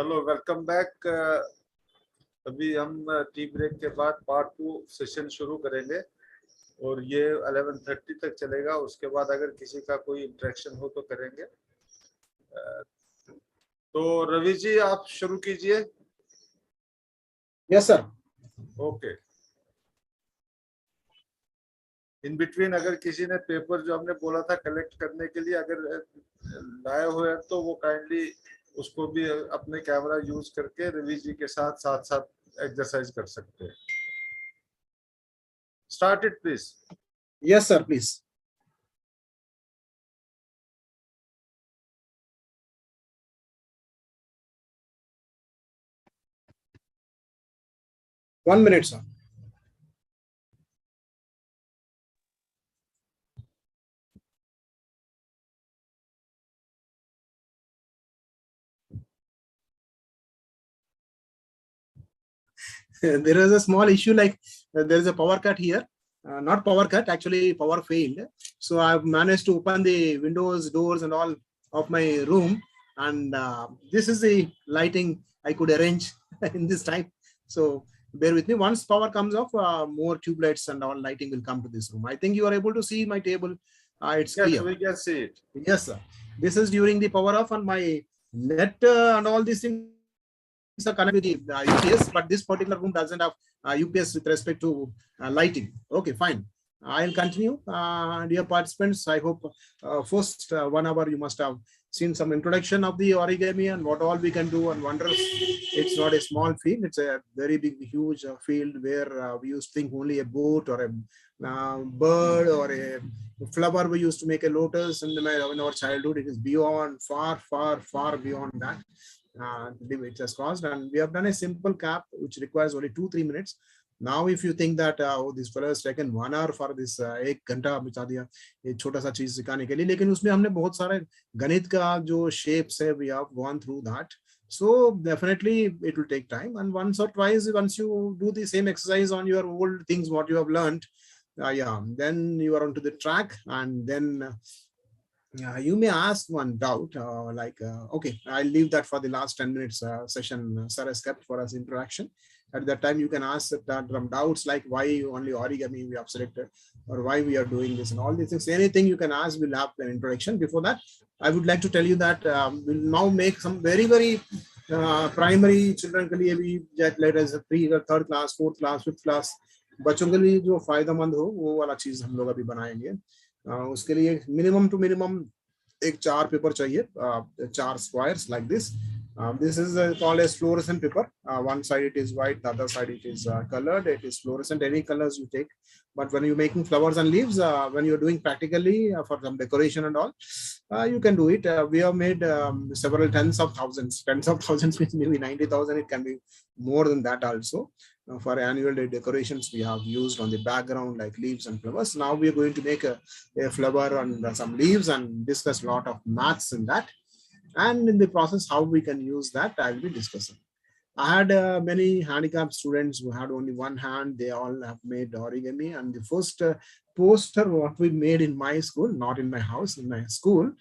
चलो welcome back. अभी हम टी ब्रेक के बाद पार्ट 2 सेशन शुरू करेंगे और ये 11:30 तक चलेगा। उसके बाद अगर किसी का कोई इंटरेक्शन हो तो करेंगे। तो रवि जी आप शुरू कीजिए। Yes sir. Okay. In between अगर किसी ने पेपर जो हमने बोला था कलेक्ट करने के लिए अगर लाए हुए हैं तो वो काइंडली उसको भी अपने कैमरा यूज करके रवि जी के साथ साथ साथ एक्सरसाइज कर सकते हैं। Start it please. Yes sir please. One minute, sir. There is a small issue, like there is a power cut here. Not power cut, actually power failed. So I've managed to open the windows, doors and all of my room. And this is the lighting I could arrange in this time. So bear with me. Once power comes off, more tube lights and all lighting will come to this room. I think you are able to see my table. It's yes, clear. We can see it. Yes, sir. This is during the power off, and my net and all these things are connected with the UPS, but this particular room doesn't have UPS with respect to lighting. Okay, fine. I'll continue. Dear participants, I hope first 1 hour you must have seen some introduction of the origami and what all we can do and wonders. It's not a small field. It's a very big, huge field where we used to think only a boat or a bird or a flower. We used to make a lotus in our childhood. It is beyond, far beyond that. It has caused, and we have done a simple cap which requires only 2-3 minutes. Now if you think that oh, this fellow has taken 1 hour for this 1 घंटा बचा दिया ये छोटा सा चीज सिखाने के लिए, लेकिन उसमें हमने बहुत सारे गणित का जो shapes है, we have gone through that. So definitely it will take time, and once or twice, once you do the same exercise on your old things what you have learned, then you are onto the track. And then you may ask one doubt, okay, I'll leave that for the last 10 minutes session Sir has kept for us interaction. At that time, you can ask some doubts like why only origami we have selected, or why we are doing this and all these things. Anything you can ask, we'll have an introduction. Before that, I would like to tell you that we'll now make some very primary children के लिए भी, let us say 3rd class, 4th class, 5th class बच्चों के लिए जो फायदेमंद हो वो वाला चीज हम लोग अभी बनाएंगे। उसके लिए मिनिमम टू मिनिमम एक 4 पेपर चाहिए, 4 squares like this. This is called as fluorescent paper. One side it is white, the other side it is colored. It is fluorescent, any colors you take. But when you're making flowers and leaves, when you're doing practically for some decoration and all, you can do it. We have made several tens of thousands means maybe 90,000. It can be more than that also. For annual day decorations, we have used on the background like leaves and flowers. Now we are going to make a flower and some leaves and discuss a lot of maths in that. And in the process, how we can use that, I'll be discussing. I had many handicapped students who had only one hand. They all have made origami. And the first poster what we made in my school, not in my house, in my school,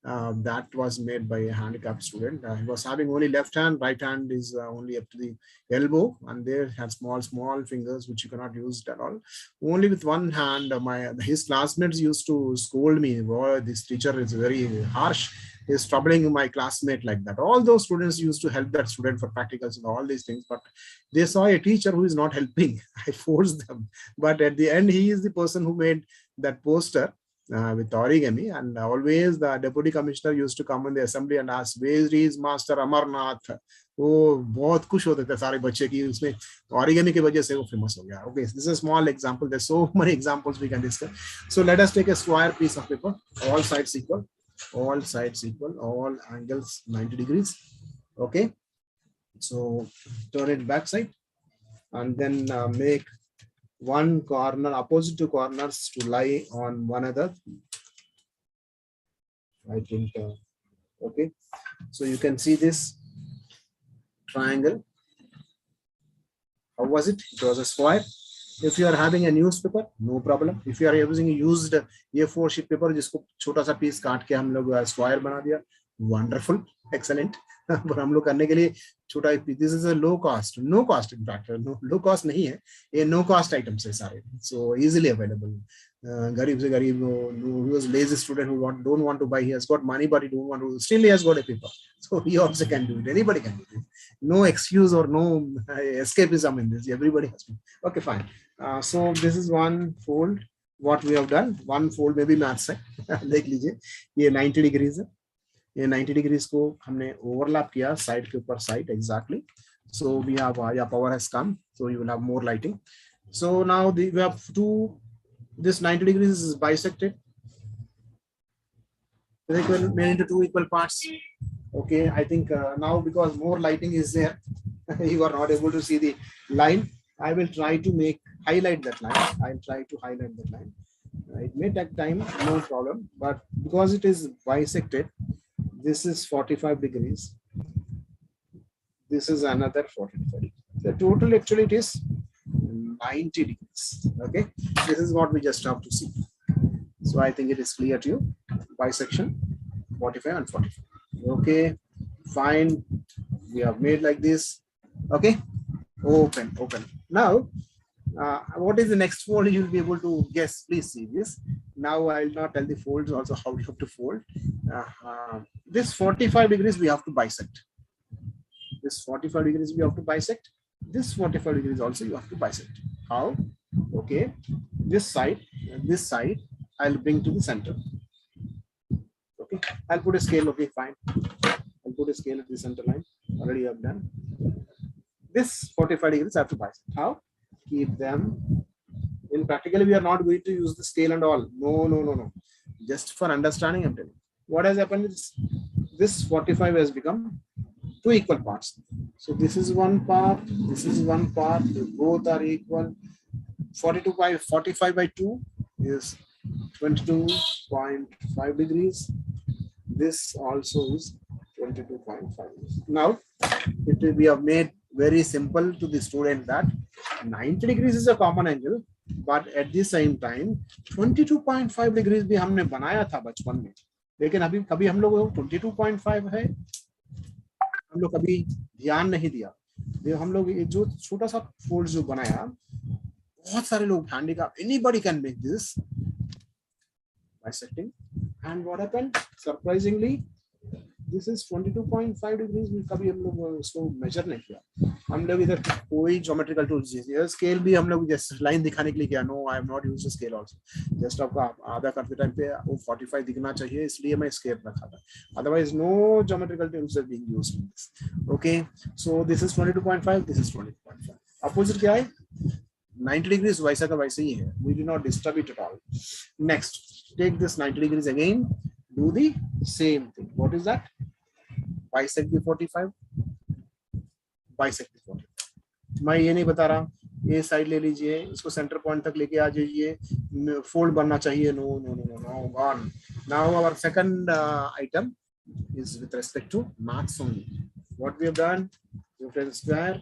that was made by a handicapped student. He was having only left hand, right hand is only up to the elbow, and they had small fingers which you cannot use at all. Only with one hand. His classmates used to scold me, boy, this teacher is very harsh. Is troubling my classmate like that. All those students used to help that student for practicals and all these things, but they saw a teacher who is not helping. I forced them, but at the end, he is the person who made that poster with origami. And always the deputy commissioner used to come in the assembly and ask, where is Master Amarnath? वो बहुत खुश होते थे सारे बच्चे की उसमें origami की वजह से वो famous हो गया. Okay, this is a small example. There's so many examples we can discuss. So let us take a square piece of paper, all sides equal. All sides equal, all angles 90 degrees. Okay, so turn it back side and then make one corner, opposite two corners to lie on one another. I think okay, so you can see this triangle. How was it? It was a square. If you are having a newspaper, no problem. If you are using a used A4 sheet paper जिसको छोटा सा piece काट के हम लोग square बना दिया, wonderful, excellent. पर हम लोग करने के लिए छोटा, this is a low cost, no cost in fact, low cost नहीं है ये, नो कॉस्ट आइटम्स है सारे, सो इजीली अवेलेबल। गरीब से गरीब, who was lazy student who don't want to buy, he has got money but he don't want to, still he has got a paper, so he also can do it, anybody can do it, no excuse or no escapism in this, everybody has to, okay fine. So this is one fold what we have done, one fold maybe maths है देख लीजिए, ये 90 degrees है, ये 90 degrees को हमने overlap किया side के ऊपर side exactly, so we have yeah, power has come, so you will have more lighting. So now we have two, this 90 degrees is bisected, made into two equal parts. Okay, I think now because more lighting is there, you are not able to see the line. I will try to highlight that line. I'll try to highlight that line. It may take time, no problem, but because it is bisected, this is 45 degrees. This is another 45 degrees. The total actually it is 90 degrees. Okay, this is what we just have to see. So I think it is clear to you. Bisection 45 and 45. Okay, fine. We have made like this. Okay, open. Now, what is the next fold? You will be able to guess. Please see this. Now I will not tell the folds also how you have to fold. This 45 degrees we have to bisect. This 45 degrees we have to bisect. This 45 degrees also you have to bisect. How? Okay, this side I'll bring to the center. Okay, I'll put a scale. Okay, fine. I'll put a scale at the center line. Already I've done. This 45 degrees I have to bisect. How? Keep them. In practically, we are not going to use the scale and all. No. Just for understanding, I'm telling you. What has happened is this 45 has become two equal parts. So this is one part, this is one part, both are equal. 45 by 2 is 22.5 degrees. This also is 22.5 degrees. Now, we have made very simple to the student that 90 degrees is a common angle, but at the same time 22.5 degrees भी हमने बनाया था बचपन में, लेकिन अभी कभी हम लोग 22.5 है हम लोग कभी ध्यान नहीं दिया। हम लोग ये जो छोटा सा फोल्ड जो बनाया, बहुत सारे लोग handicap, anybody can make this bisecting, and what happened surprisingly this is 22.5 degrees। कभी हम लोग उसको मेजर नहीं किया, हम लोग इधर कोई ज्योमेट्रिकल टूल्स, स्केल भी हम लोग जस्ट लाइन दिखाने के लिए किया। No, I have not used scale also, just आपका आधा करते टाइम पे वो 45 दिखना चाहिए इसलिए मैं स्केल रखा था, otherwise no geometrical tools are being used in this. Okay, so this is 22.5, this is 22.5। Opposite क्या है? 90 degrees वैसा का वैसे ही है, we do not disturb it at all। Next, take this 90 degrees again, do the same thing। What is that? Bisect the 45, bisect the 45। मैं ये नहीं बता रहा, ये साइड ले लीजिए, इसको सेंटर पॉइंट तक लेके आ जाइए, फोल्ड बनना चाहिए। No no no no no, gone. Now our second item is with respect to maths only। What we have done, we have square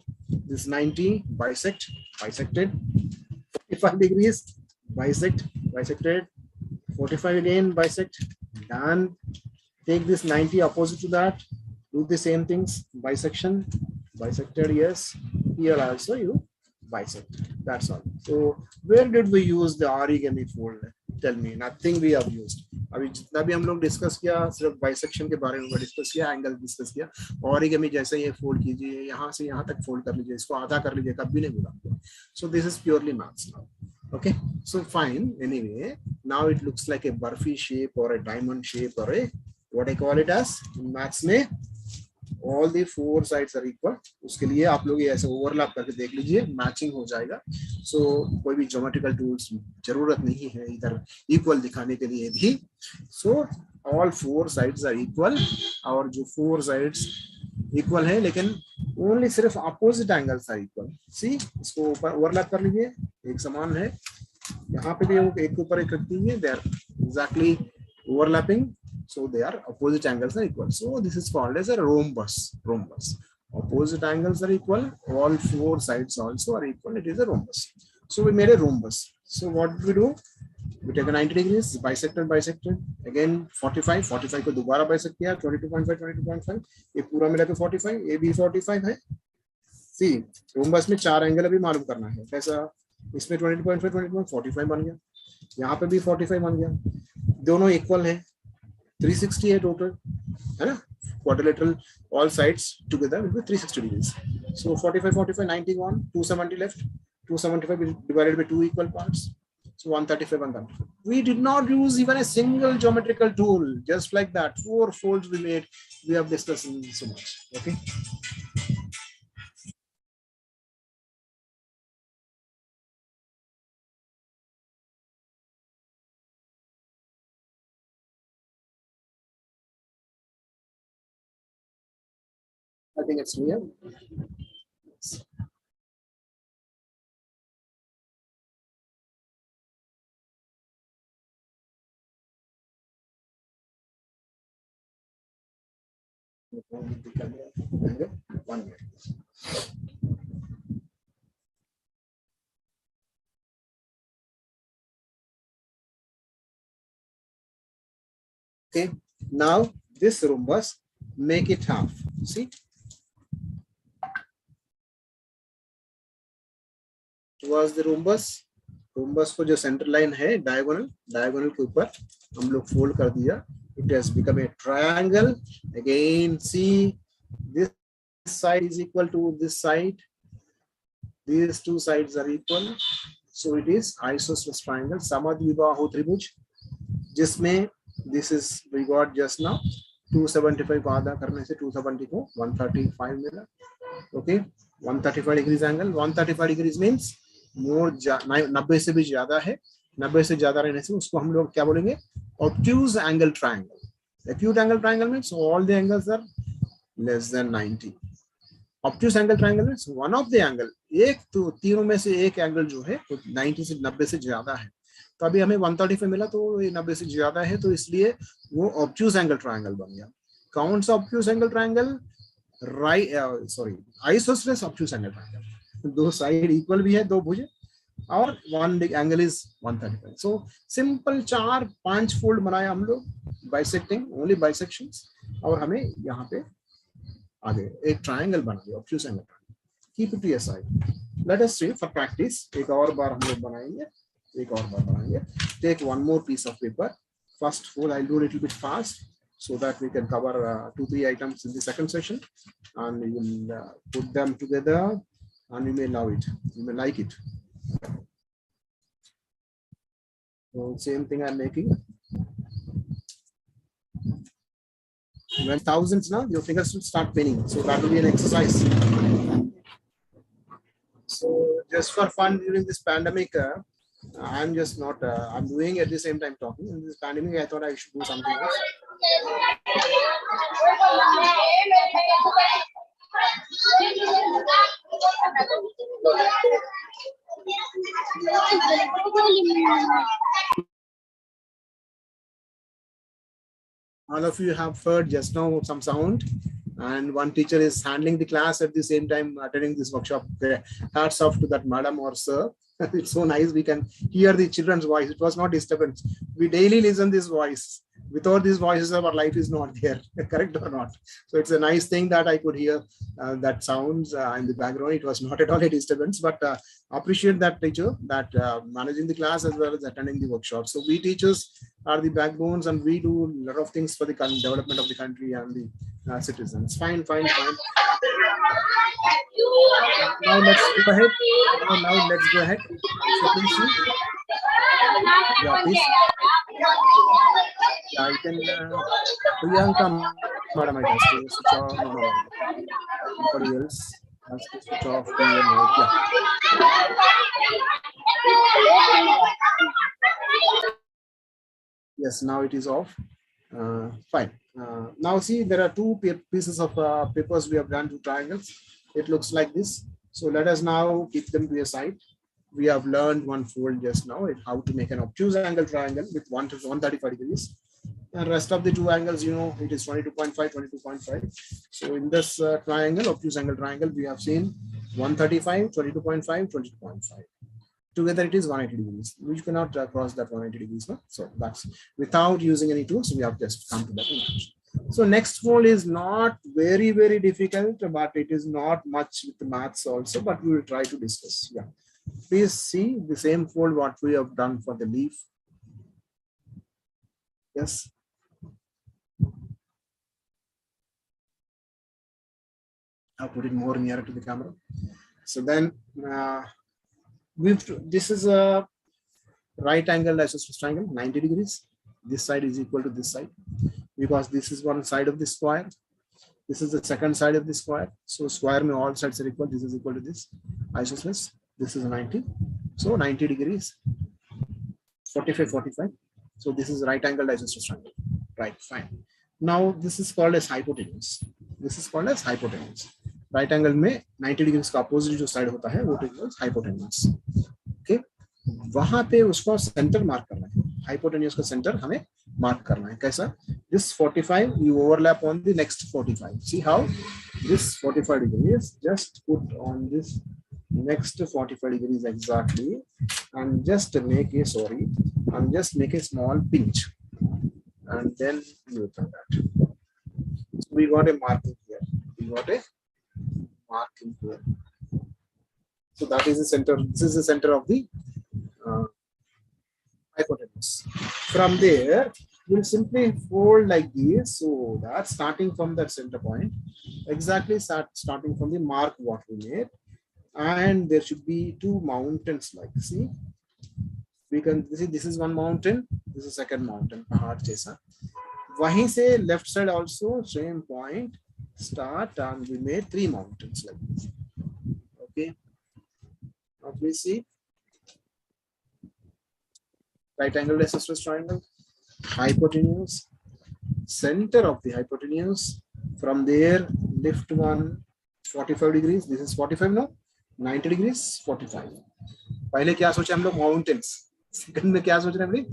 this 90, bisected 45 degrees, bisected 45 again, bisect, done। Take this 90 opposite to that, do the same things, bisected, yes, here also you bisect, that's all। So where did we use the origami fold? Tell me, nothing we have used। अभी जितना भी हम लोग discuss किया सिर्फ bisection के बारे में डिस्कस किया, एंगल डिस्कस किया। ऑरिगेमी जैसे ये फोल्ड कीजिए, यहाँ से यहाँ तक फोल्ड कर लीजिए, इसको आधा कर लीजिए, कभी नहीं बोला। सो this is purely maths now. Okay, so fine. Anyway, now it looks like a burfi shape or a diamond shape or a what I call it as in maths में all the four sides are equal। उसके लिए आप लोग ये ऐसे overlap करके देख लीजिए, मैचिंग हो जाएगा। सो कोई भी ज्योमेट्रिकल टूल्स जरूरत नहीं है इधर इक्वल दिखाने के लिए भी। So all four sides are equal, और जो फोर साइड्स इक्वल है लेकिन ओनली सिर्फ opposite angles are equal. See, इसको ऊपर ओवरलैप कर लीजिए, एक समान है, यहाँ पे भी एक के ऊपर एक रख दीजिए, they are exactly overlapping, so they are opposite angles are equal, so this is called as a rhombus। Opposite angles are equal, all four sides also are equal, it is a rhombus। So we made a rhombus। So what did we do? We take a 90 degrees, bisected, bisected. Again 45, 45 को दोबारा bisect किया, 22.5, 22.5. ये पूरा मिला के 45, ये भी 45 है. See, रोम्बस में 4 एंगल अभी मालूम करना है. कैसा? इसमें 22.5, 22.45 बन गया. यहाँ पे भी 45 बन गया. दोनों इक्वल है. 360 है टोटल, है ना? Quadrilateral, all sides together will be 360 degrees. So 45, 45, 91, 270 left. 275 divided by 2 equal parts. So 135, 135. We did not use even a single geometrical tool. Just like that, 4 folds we made. We have discussed so much. Okay. I think it's clear. One minute. Okay, now this rhombus, make it half. See, towards the rhombus, rhombus को जो center line है diagonal, diagonal के ऊपर हम लोग fold कर दिया. It has become a triangle. Again, see, this side is equal to this side. These two sides are equal. So it is isosceles triangle. Samadvibahu tribhuj, जिसमें this is we got just now 275 को आधा करने से 270 को 135 मिला. Okay, 135 degrees angle. 135 degrees means more 90 से भी ज्यादा है. 90 से ज्यादा रहने से उसको हम लोग क्या बोलेंगे? Obtuse angle triangle. Acute angle triangle means all the angles are less than 90. Obtuse angle triangle means one of the angle, एक तो तीनों में से एक एंगल जो है 90 से 90 से ज्यादा है. तो अभी हमें 135 मिला तो ये 90 से ज्यादा है, तो इसलिए वो ऑब्ट्यूज एंगल ट्रायंगल बन गया. कौन सा obtuse angle triangle? Isosceles obtuse angle triangle. दो साइड इक्वल भी है, दो भुज, और one angle is 135. So simple 4-5 fold बनाया हम लोग, बाइसेक्टिंग, ओनली बाइसेक्शंस, और हमें यहाँ पे आगे एक ट्रायंगल बना दिया, obtuse angle triangle. Keep it to your side. Let us see for practice. एक और बार हम लोग बनाएंगे, एक और बार बनाएंगे. Take one more piece of paper. First fold I do little bit fast so that we can cover 2-3 items in the second session, and we will put them together and you may love it, you may like it. So same thing I'm making. When thousands now, your fingers will start paining, so that will be an exercise. So just for fun during this pandemic, I'm just not I'm doing at the same time talking. In this pandemic I thought I should do something else. All of you have heard just now some sound, and one teacher is handling the class at the same time attending this workshop. Hats off to that madam or sir. It's so nice, we can hear the children's voice. It was not disturbance. We daily listen this voice. Without these voices, our life is not there. Correct or not? So it's a nice thing that I could hear that sounds in the background. It was not at all a disturbance, but appreciate that teacher, that managing the class as well as attending the workshop. So we teachers are the backbones, and we do a lot of things for the development of the country and the citizens. Fine. Now let's go ahead. Now let's go ahead. So please see. Yeah, please. Yeah, you can. Priyanka, madam, I can switch off. No. Anybody else has to switch off the mic. Yeah. Yes, now it is off. Fine. Now see, there are two pieces of papers we have done, two triangles. It looks like this. So let us now keep them to a side. We have learned one fold just now, how to make an obtuse angle triangle with 135 degrees. And rest of the two angles, you know, it is 22.5, 22.5. So in this triangle, obtuse angle triangle, we have seen 135, 22.5, 22.5. together it is 180 degrees. We cannot cross that 180 degrees. No? So that's without using any tools, we have just come to that conclusion. So next fold is not very, very difficult, but it is not much with the maths also, but we will try to discuss. Yeah. Please see the same fold what we have done for the leaf. Yes. I'll put it more nearer to the camera. So then this is a right angle isosceles triangle, 90 degrees. This side is equal to this side because this is one side of the square. This is the second side of the square. So square में all sides are equal. This is equal to this isosceles. This is 90. So 90 degrees. 45, 45. So this is right angle isosceles triangle. Right, fine. Now this is called as hypotenuse. This is called as hypotenuse. Right angle में 90 degrees का opposite जो side होता है वो hypotenuse. Okay. वहां पे उसको centre mark करना है. हाइपोटेन्यूज का सेंटर हमें मार्क करना है. कैसा? This 45 you overlap on the next 45. See how this 45 degrees just put on this next 45 degrees exactly, and just make a small pinch, and then you open that. So we got a marking here. So that is the center. This is the center of the hypotenuse. From there, we'll simply fold like this, so that starting from that center point, exactly starting from the mark what we made, and there should be two mountains like, see, we can see this is one mountain, this is second mountain, पहाड़ जैसा. वहीं से left side also same point start, and we made three mountains like this. Okay, now please see. Right angle isosceles triangle, hypotenuse, center of the hypotenuse. From there, lift one 45 degrees. This is 45 now. 90 degrees, 45. पहले क्या सोचे हम लोग mountains. Second में क्या सोच रहे हैं हम लोग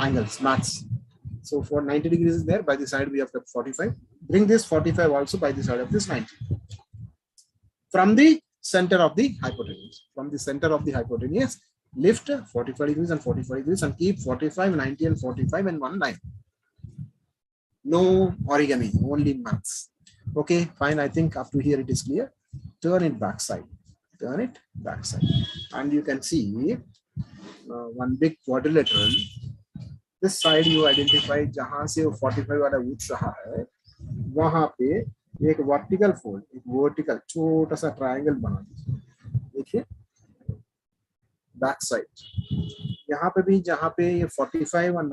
angles, maths. So for 90 degrees is there. By the side we have kept 45. Bring this 45 also by the side of this 90. From the center of the hypotenuse. From the center of the hypotenuse, lift 45 degrees and 45 degrees and keep 45, 90 and 45 in one line. No origami, only maths. Okay, fine. I think up to here it is clear. Turn it backside. Turn it backside. And you can see one big quadrilateral. This side you identify जहाँ से वो 45 वाला उठ रहा है, वहाँ पे एक vertical fold, एक vertical छोटा सा triangle बना दीजिए. देखिए बैक साइड यहाँ पे भी जहाँ पे ये 45 और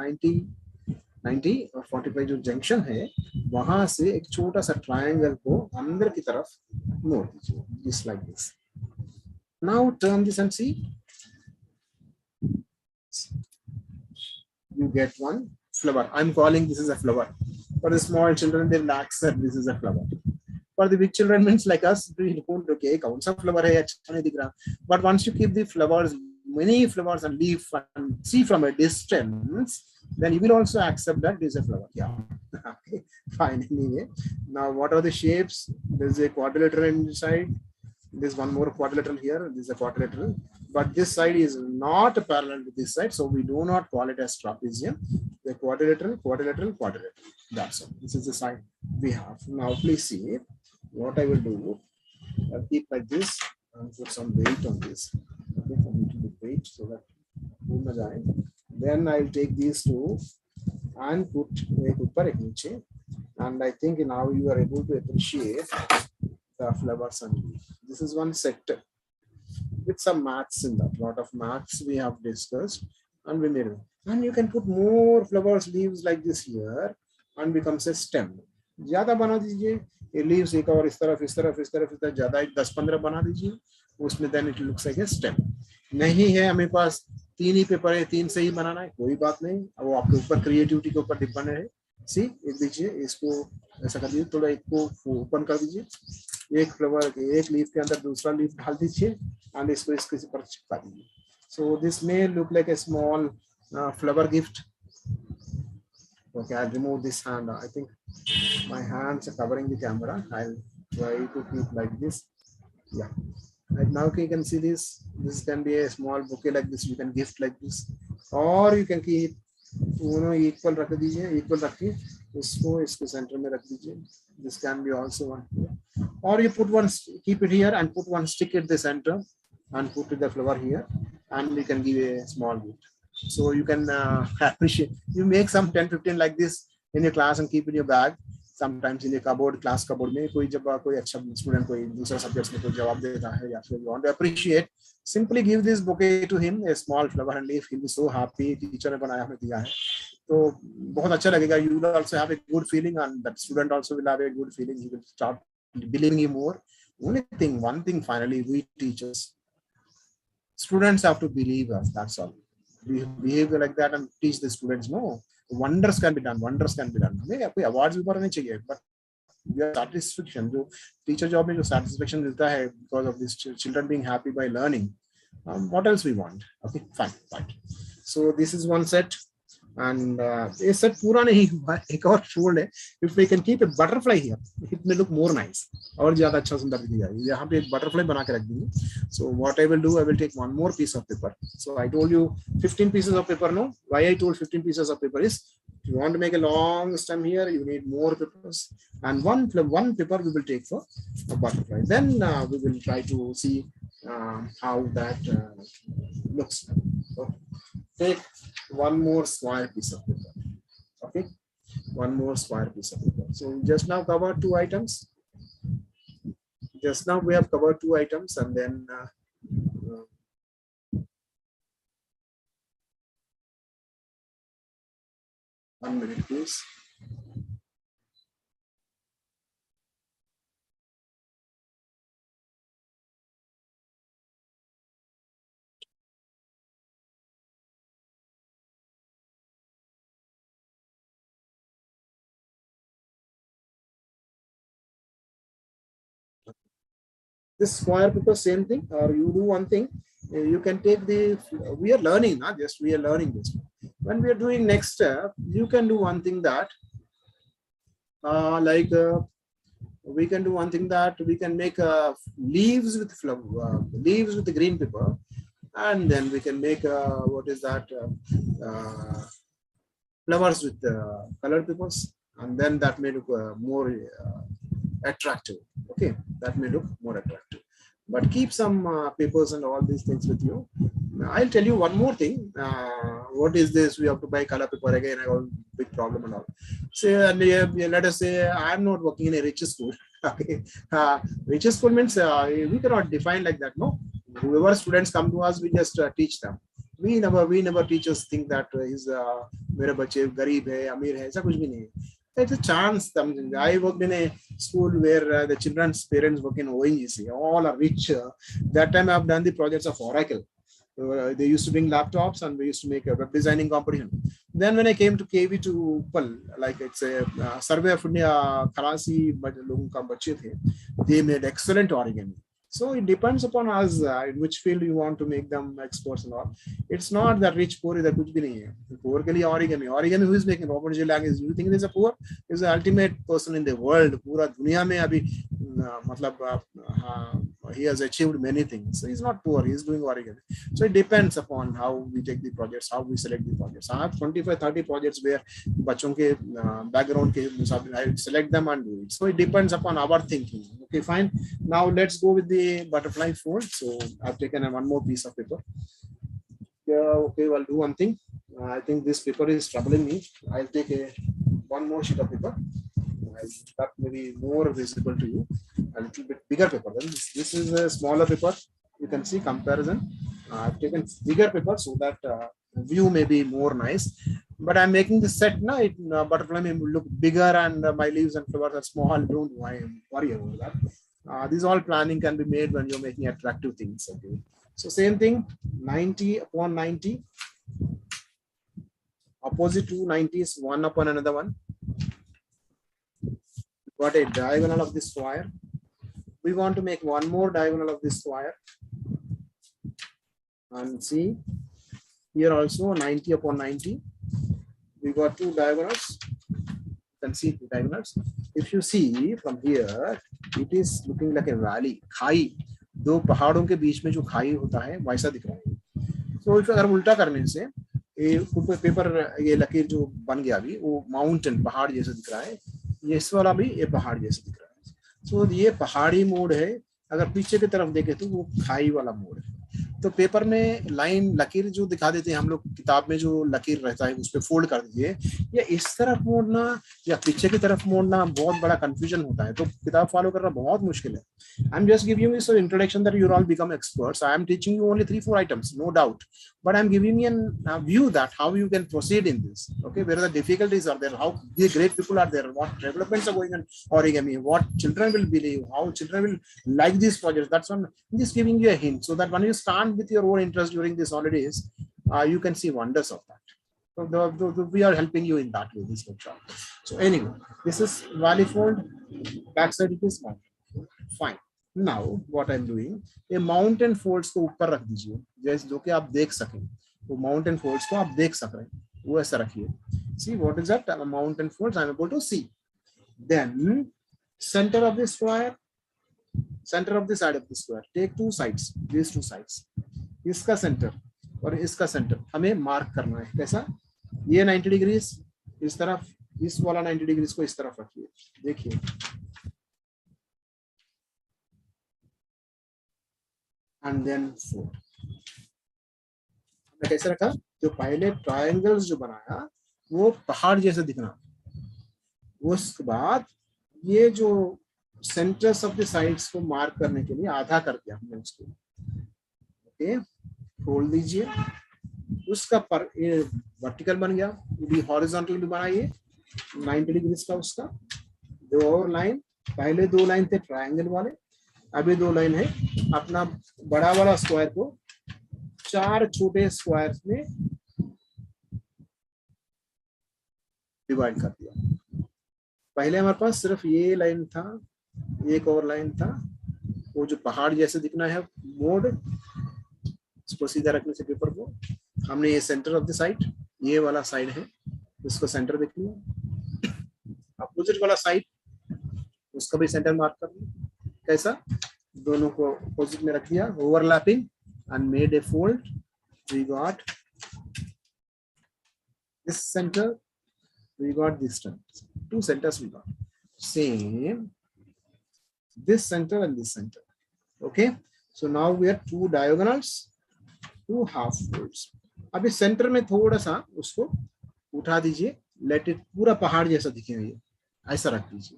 90 और 45 जो जंक्शन है वहां से एक छोटा सा ट्रायंगल को अंदर की तरफ मोड़ दीजिए, just like this. Now turn this and see. You get one flower. I'm calling this is a flower. For the small children, they will accept this is a flower. For the big children means like us, we don't okay, kaun sa flower hai, अच्छा नहीं दिख रहा. But once you keep the flowers, many flowers and leaf and see from a distance, then you will also accept that it is a flower. Yeah. Okay. Fine. Anyway, now what are the shapes? There's a quadrilateral inside. There's one more quadrilateral here. This is a quadrilateral, but this side is not parallel to this side, so we do not call it as trapezium. The quadrilateral, quadrilateral, quadrilateral. That's all. This is the side we have. Now please see what I will do. I'll keep like this and put some weight on this. Okay, a little bit weight so that then I'll take these two and put एक ऊपर एक नीचे, and I think now you are able to appreciate the flowers and leaf. This is one sector with some maths in that. Lot of maths we have discussed, and we made it. And you can put more flowers, leaves like this here, and becomes a stem. ज़्यादा बना दीजिए ये leaves एक और इस तरफ ज़्यादा एक 10-15 बना दीजिए उसमें, then it looks like a stem. नहीं है हमें पास 3 ही पेपर है, 3 से ही बनाना है, कोई बात नहीं, वो आपके ऊपर क्रिएटिविटी के ऊपर डिपेंड है. सी एक दीजिए, इसको ऐसा कर दीजिए, थोड़ा एक को ओपन कर दीजिए, एक फ्लावर के एक लीफ के अंदर दूसरा लीफ डाल दीजिए एंड इसको इसके ऊपर चिपका दीजिए. So this may look like a small flower gift. Okay, I'll remove this hand. I think my hands are covering the camera. I'll try to keep like this. Yeah. Right now you can see this. This can be a small bouquet like this. You can gift like this, or you can keep equal रख दीजिए, equal रख के इसको इसके center में रख दीजिए. This can be also one. Or you put one, keep it here and put one stick at the center and put the flower here, and you can give a small gift. So you can appreciate. You make some 10-15 like this in your class and keep in your bag. Sometimes in your cupboard, class cupboard में कोई जब कोई अच्छा student कोई दूसरा subjects में कोई जवाब देता है या फिर you want to appreciate, simply give this bouquet to him, a small flower and leaf. He'll be so happy. Teacher ने बनाया हमें दिया है, तो बहुत अच्छा लगेगा. You will also have a good feeling, and that student also will have a good feeling. He will start believing you more. One thing finally, we teachers, students have to believe us. That's all. We behave like that and teach the students. No, wonders can be done. Wonders can be done. हमें कोई awards भी नहीं चाहिए, but we are satisfaction. जो teacher job में जो satisfaction मिलता है because of these children being happy by learning. What else we want? Okay, fine. So this is one set. And ये set पूरा नहीं हुआ, एक और fold है. If we can keep a butterfly here, it may look more nice. और ज़्यादा अच्छा सुंदर दिखेगा. यहाँ पे एक butterfly बना के रख देंगे. So what I will do, I will take one more piece of paper. So I told you 15 pieces of paper. No, why I told 15 pieces of paper is, if you want to make a long stem here, you need more papers. And one paper we will take for a butterfly. Then we will try to see how that looks. So take one more square piece of paper. Okay, one more square piece of paper. So just now covered two items. Just now we have covered two items, and then 1 minute, please. This square paper, same thing, or you do one thing. You can take the, we are learning, not just we are learning this. When we are doing next step, you can do one thing that, we can do one thing that we can make leaves with leaves with the green paper, and then we can make what is that flowers with colored papers, and then that may look more attractive. Okay, that may look more attractive. But keep some papers and all these things with you. I'll tell you one more thing. What is this? We have to buy color paper again. I got a big problem and all. Say, let us say I'm not working in a rich school. Okay, rich school means we cannot define like that. No, whoever students come to us, we just teach them. We never teachers think that is मेरे बच्चे गरीब है, अमीर है, ऐसा कुछ भी नहीं. It's a chance. I worked in a school where the children's parents work in ONGC. All are rich. That time I've done the projects of Oracle. They used to bring laptops and we used to make a web designing competition. Then when I came to KV to Uppal, like it's a survey of India, Kharasi, but they made excellent origami. So it depends upon us in which field you want to make them experts and all. It's not that rich poor is that kuch bhi nahi hai. Poor ke liye origami. Origami, who is making Robert J. Lang? You think he's a poor? He's the ultimate person in the world. Pura dunia mein abhi, he has achieved many things. So he's not poor. He's doing origami. So it depends upon how we take the projects, how we select the projects. I have 25-30 projects where bachon ke background ke musab I select them and do it. So it depends upon our thinking. Okay, fine. Now let's go with the butterfly fold. So I've taken one more piece of paper. Yeah, okay, I'll do one thing. I think this paper is troubling me. I'll take one more sheet of paper. That may be more visible to you. A little bit bigger paper. Then this is a smaller paper. You can see comparison. I've taken bigger paper so that view may be more nice. But I'm making this set now. Butterfly may look bigger and my leaves and flowers are small. Don't worry about that. These all planning can be made when you're making attractive things. Okay. So same thing, 90 upon 90. Opposite to 90 is one upon another one. Got a diagonal of this square. We want to make one more diagonal of this square. And see, here also 90 upon 90. We got two diagonals. You can see two diagonals. If you see from here, it is looking like a valley, high. दो पहाड़ों के बीच में जो खाई होता है वैसा दिख रहा है। तो इफ अगर उल्टा करने से ये पेपर, ये लकीर जो बन गया अभी वो माउंटेन पहाड़ जैसा दिख रहा है, ये इस वाला भी ये पहाड़ जैसा दिख रहा है। तो ये पहाड़ी मोड है, अगर पीछे की तरफ देखे तो वो खाई वाला मोड है। तो पेपर में लाइन लकीर जो दिखा देते हैं हम लोग, किताब में जो लकीर रहता है उस पर फोल्ड कर दीजिए, या इस तरफ मोड़ना या पीछे की तरफ मोड़ना बहुत बड़ा कंफ्यूजन होता है, तो किताब फॉलो करना बहुत मुश्किल है। I'm just giving you this introduction that you all become experts. I am teaching you only 3-4 items, no doubt, but I'm giving you a view that how you can proceed in this. Okay, where the difficulties are there, how the great people are there, what developments are going on origami, what children will believe, how children will like these projects. That's one. I'm just giving you a hint so that when you start with your own interest during these holidays, you can see wonders of that. So we are helping you in that way, this workshop. So anyway, this is valley fold, backside it is mountain. Fine. Now what I'm doing, ये mountain folds को ऊपर रख दीजिए, जैसे जो कि आप देख सकें, वो माउंटेन फोल्ड्स को आप देख सक रहे हैं, वो ऐसा रखिए। See what is that mountain folds I'm able to see. Then center of the square, center of the side of the square, take two sides, these two sides, इसका सेंटर और इसका सेंटर हमें मार्क करना है। कैसा? ये 90 degrees इस तरफ, इस वाला 90 डिग्रीज को इस तरफ रखिए। देखिए and then fold. हमने कैसे रखा? जो पहले ट्रायंगल्स जो बनाया वो पहाड़ जैसे दिखना, उसके बाद ये जो सेंटर्स ऑफ द साइड्स को मार्क करने के लिए आधा कर दिया हमने उसको। ओके, खोल दीजिए, उसका पर ये वर्टिकल बन गया, भी हॉरिजॉन्टल भी बनाइए 90 डिग्रीज का उसका। दो और लाइन, पहले दो लाइन थे ट्रायंगल वाले, अभी दो लाइन है। अपना बड़ा वाला स्क्वायर को चार छोटे स्क्वायर्स में डिवाइड कर दिया। पहले हमारे पास सिर्फ ये लाइन था, एक और लाइन था, वो जो पहाड़ जैसे दिखना है मोड, इसको सीधा रखने से पेपर को हमने ये सेंटर ऑफ द साइड, ये वाला साइड है, इसको सेंटर देख लिया। अपोजिट वाला साइड उसका भी सेंटर मार्क कर लिया। कैसा? दोनों को अपोजिट में रख दिया, overlapping and made a fold. We got this centre, we got this centre, two centers we got. Same this center and this center. Okay, so now we have two diagonals, two half folds. अब इस centre में थोड़ा सा उसको उठा दीजिए, let it पूरा पहाड़ जैसा दिखे, ये ऐसा रख दीजिए।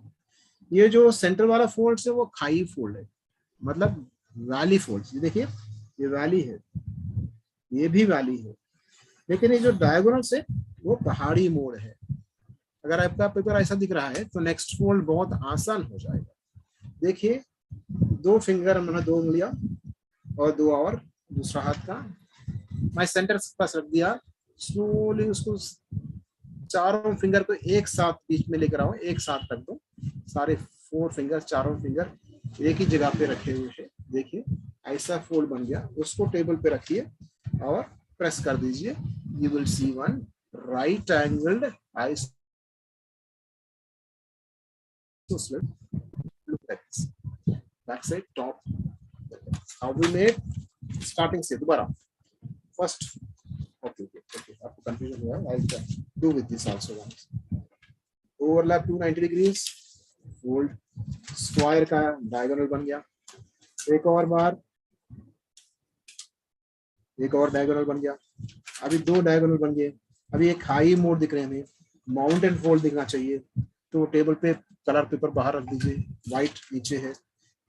ये जो सेंटर वाला फोल्ड है वो खाई फोल्ड है, मतलब वैली फोल्ड। ये देखिए, ये वैली है, ये भी वैली है, लेकिन ये जो डायगोनल है वो पहाड़ी मोड़ है। अगर आपका पेपर ऐसा दिख रहा है तो नेक्स्ट फोल्ड बहुत आसान हो जाएगा। देखिए, दो फिंगर मैंने, दो उंगलियां और दो और दूसरा हाथ का मैं सेंटर के पास रख दिया। स्लोली उसको चारों फिंगर को एक साथ बीच में लेकर आओ, एक साथ रख दो। सारे 4 फिंगर, चारों फिंगर एक ही जगह पे रखे हुए हैं। देखिए ऐसा फोल्ड बन गया। उसको टेबल पे रखिए और प्रेस कर दीजिए। You will see one right angled ice slit. Look at this. Back side, top. How we made? Starting से दोबारा. First, okay. आपको confusion हुआ है? I'll do with this also once. Overlap 290 degrees. Fold. Square का diagonal बन गया। एक और बार, एक और diagonal बन गया। अभी 2 diagonal बन गए। अभी एक हाई मोड दिख रहे हैं हमें। माउंटेन फोल्ड दिखना चाहिए, तो टेबल पे कलर पेपर बाहर रख दीजिए, व्हाइट नीचे है।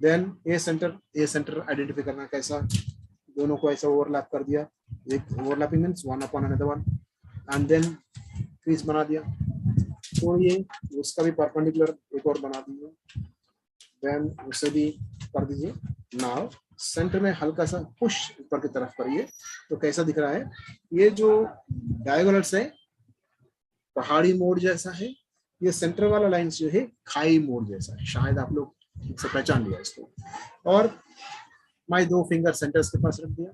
देन ए सेंटर आइडेंटिफाई करना कैसा, दोनों को ऐसा ओवरलैप कर दिया। एक overlapping means one upon another one, and then crease बना दिया। तो ये उसका भी परपेंडिकुलर एक और बना दीजिए, देन उसे भी कर दीजिए। नाउ सेंटर में हल्का सा पुश ऊपर की तरफ करिए, तो कैसा दिख रहा है? ये जो डायगोनल्स है पहाड़ी मोड़ जैसा है, ये सेंटर वाला लाइन जो है खाई मोड़ जैसा है। शायद आप लोग ठीक से पहचान लिया इसको। और मैं 2 फिंगर सेंटर्स के पास रख दिया,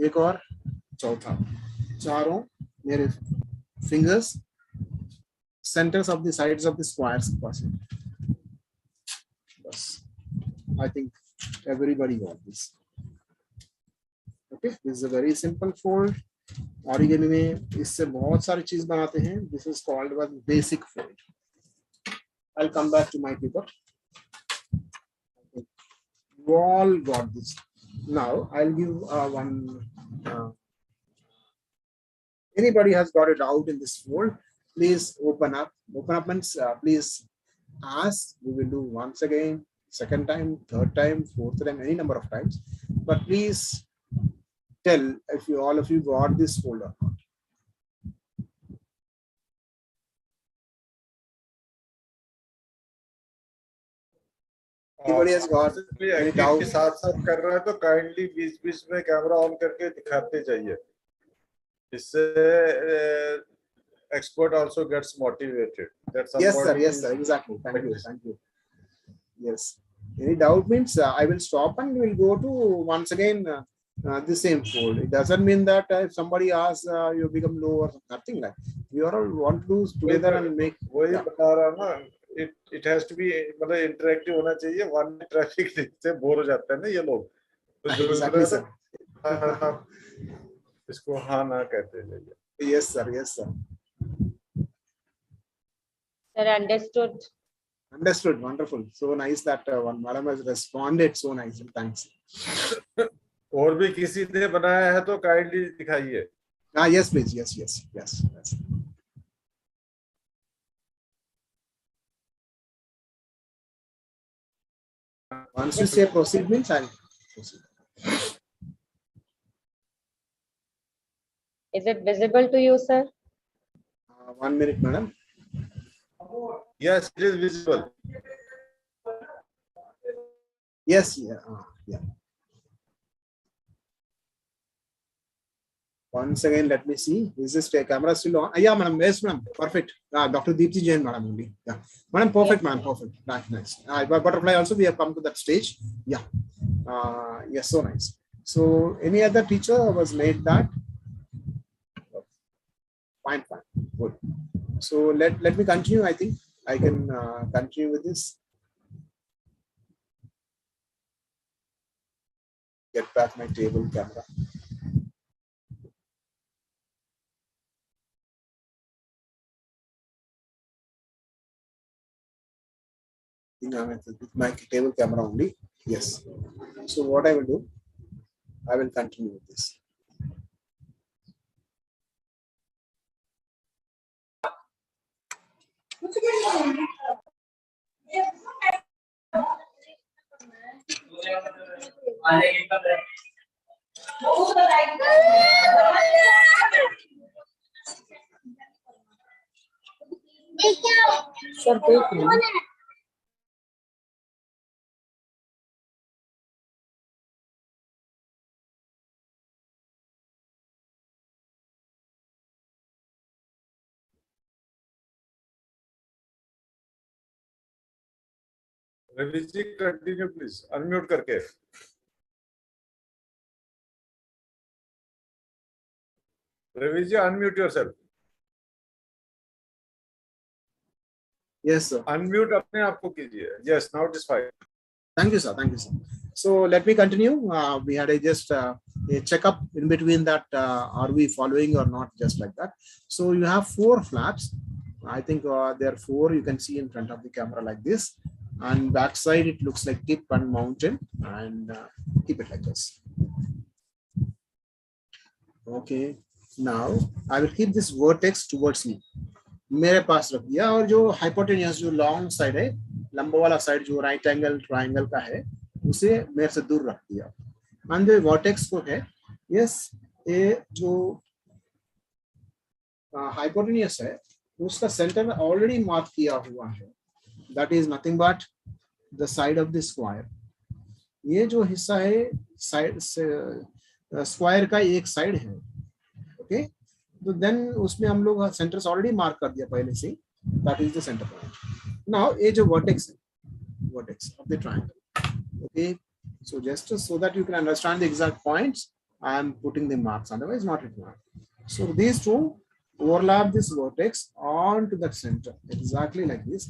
एक और चौथा, चारों मेरे fingers centres of the sides of the squares के पास है। बस I think everybody got this. Okay, this is a very simple fold. Origami में इससे बहुत सारी चीज बनाते हैं. This is called one basic fold. I'll come back to my paper. You all got this. Now I'll give one. Anybody has got it out in this fold, please open up. Open up means please ask. We will do once again, second time, third time, fourth time, any number of times. But please tell if you all of you got this fold or not. Anybody has got any doubt? के साथ साथ कर रहा है तो kindly बीच बीच में camera on करके दिखाते जाइए. इससे expert also gets motivated. Yes, sir. Yes, sir. Exactly. Thank you. Thank you. Yes. Any doubt means I will stop and we will go to once again the same fold. It doesn't mean that if somebody asks you become low or nothing like. We all want to do together and make. वही बता रहा ना. It has to be मतलब interactive होना चाहिए. One traffic से bore हो जाते हैं ना ये लोग. Exactly, sir. इसको हाँ ना कहते जाइए. Yes, sir. Yes, sir. Sir, understood. Understood. Wonderful. So nice that one madam has responded so nicely. Thanks. और भी किसी ने बनाया है तो काइंडली दिखाइए. Yes, please. Yes, yes, yes, yes. Once you say proceed means I'll proceed. Is it visible to you, sir? 1 minute, madam. Yes, it is visible. Yes, yeah, yeah. Once again, let me see. Is this camera still on? Yeah, madam. Yes, madam. Perfect. Dr. Deepti Jain, madam. Only. Yeah, madam. Perfect, madam. Perfect. Nice, nice. Butterfly also. We have come to that stage. Yeah. Yes, so nice. So, any other teacher was made that? Fine, fine. Good. So let me continue. I think I can continue with this. Get back my table camera. With my table camera only. Yes. So what I will do, I will continue with this. Ravi ji continue please unmute करके. Ravi ji unmute yourself. Yes, sir. Unmute अपने आप को कीजिए. Yes, now it is fine. Thank you, sir. Thank you, sir. So let me continue. We had just a checkup in between that. Are we following or not? Just like that. So you have 4 flaps. I think there are 4. You can see in front of the camera like this. And backside it looks like tip and mountain. And keep it like this. Okay. Now I will keep this vertex towards me. मेरे पास रख दिया और जो hypotenuse जो long side है, लंबा वाला side जो राइट एंगल ट्रायंगल का है, उसे मेरे से दूर रख दिया. एंड जो वर्टेक्स को है, यस, ये जो हाइपोटेन्यूस है उसका सेंटर ऑलरेडी मार्क किया हुआ है. That is nothing but the side of the square. ये जो हिस्सा है साइड स्क्वायर का एक साइड है. ओके, तो देन उसमें हम लोग सेंटर्स ऑलरेडी मार्क कर दिया पहले से. That is the centre point. Now ये जो वर्टेक्स है, vertex of the triangle. Okay, so just so that you can understand the exact points, I am putting the marks, otherwise not required. So these two overlap this vertex onto that center exactly like this,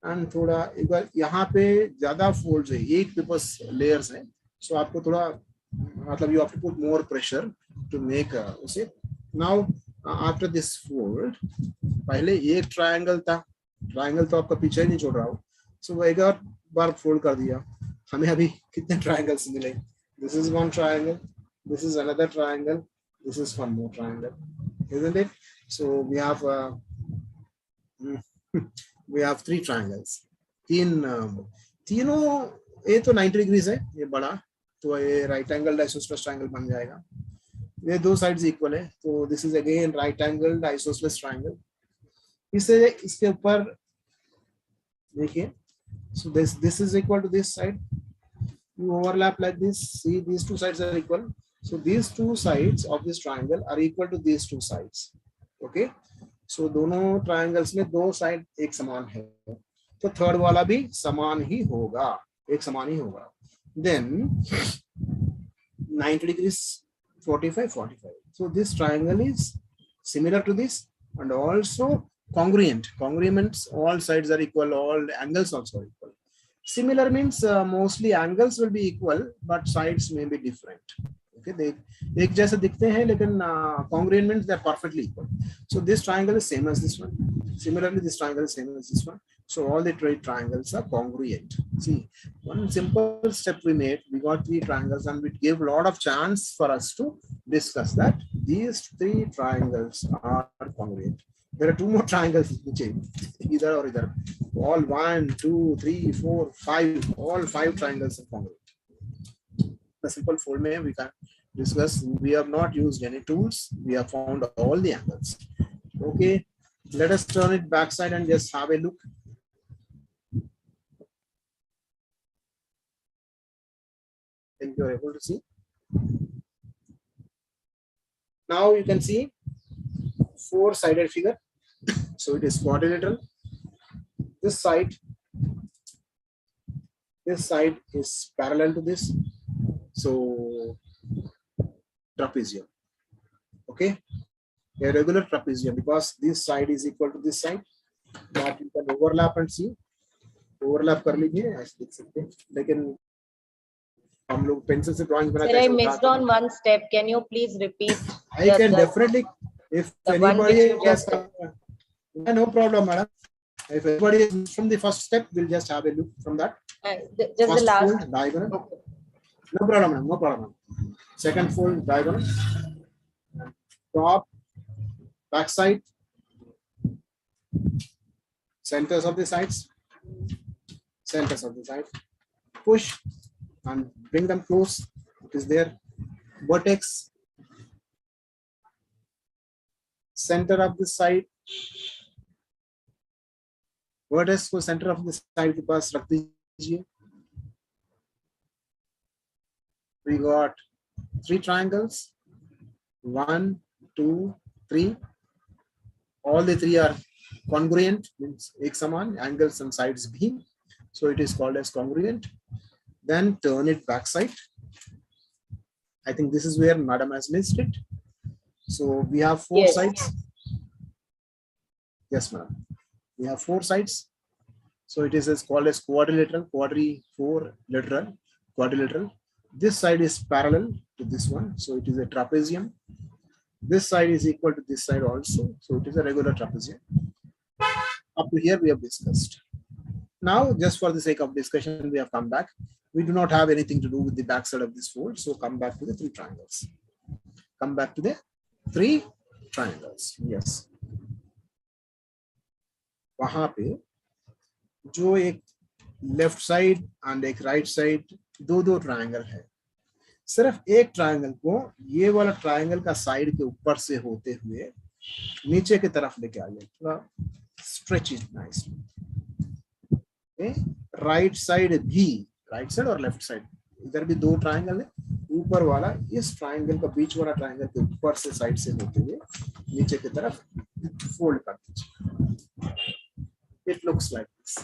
and थोड़ा एक बार यहाँ पे ज्यादा folds है, 8 papers layers है, सो आपको थोड़ा मतलब you have to put more pressure to make उसे. नाउ आफ्टर दिस फोल्ड, पहले एक ट्रायंगल था, ट्रायंगल तो आपका पीछे ही नहीं छोड़ रहा हो, सो वो एक और बार फोल्ड कर दिया. हमें अभी कितने ट्रायंगल्स मिले? This is one triangle, this is another triangle, this is one more triangle, isn't it? So we have we have 3 triangles. तीनों ये तो 90 डिग्रीज है, ये बड़ा, तो ये राइट एंगल आइसोसलेस ट्रायंगल बन जाएगा. ये दो साइड्स इक्वल है, तो this is again right angle isosceles triangle. इसे इसके ऊपर देखिए, so this is equal to this side. You overlap like this. See, these two sides are equal. So these two sides of this triangle are equal to these two sides. Okay. So दोनों triangles में दो side एक समान है, तो third वाला भी समान ही होगा, एक समान ही होगा. Then 90 degrees, 45, 45. So this triangle is similar to this and also congruent. Congruent, all sides are equal, all angles also are equal. Similar means mostly angles will be equal, but sides may be different. Okay, they एक जैसे दिखते हैं, लेकिन congruent means they are perfectly equal. So this triangle is same as this one. Similarly, this triangle is same as this one. So all the three triangles are congruent. See, one simple step we made, we got 3 triangles, and it gave a lot of chance for us to discuss that these 3 triangles are congruent. There are 2 more triangles which either or either. All 1, 2, 3, 4, 5, all 5 triangles are congruent. The simple fold may we can discuss. We have not used any tools. We have found all the angles. Okay, let us turn it backside and just have a look. If you are able to see. Now you can see 4-sided figure. So it is quadrilateral. This side is parallel to this. So trapezium. Okay, a regular trapezium, because this side is equal to this side. But you can overlap and see. Overlap कर लीजिए, ऐसे देख सकते हैं. लेकिन हम लोग pencil से ड्राइंग बनाते हैं. Sir, I missed on one step. Can you please repeat? I can definitely, if anybody just no problem, madam. If everybody is from the first step, we'll just have a look from that. Just First the last. fold diagonal. No problem, madam. No problem. Second fold diagonal. Top, back side, centers of the sides, push and bring them close. It is there. Vertex, center of the side, vertex को center of the side के पास रख दीजिए. We got 3 triangles. 1, 2, 3. All the 3 are congruent, means एक समान, angles and sides भी. So it is called as congruent. Then turn it backside. I think this is where madam has missed it. So we have 4 sides. Yes, madam. We have 4 sides. So it is called as quadrilateral, quadrilateral. This side is parallel to this one. So it is a trapezium. This side is equal to this side also. So it is a regular trapezium. Up to here we have discussed. Now, just for the sake of discussion, we have come back. We do not have anything to do with the back side of this fold. So come back to the 3 triangles. Come back to the 3 triangles. Yes. वहां पे जो एक left side and एक right side, दो triangle है. सिर्फ एक triangle को ये वाला ट्रायंगल का साइड के ऊपर से होते हुए नीचे की तरफ लेके आइए. थोड़ा stretch it nicely. Right side भी, राइट साइड और लेफ्ट साइड, इधर भी 2 ट्रायंगल है. ऊपर वाला इस ट्रायंगल का बीच वाला ट्रायंगल के ऊपर से साइड से होते हुए नीचे की तरफ फोल्ड कर दीजिए. It looks like this.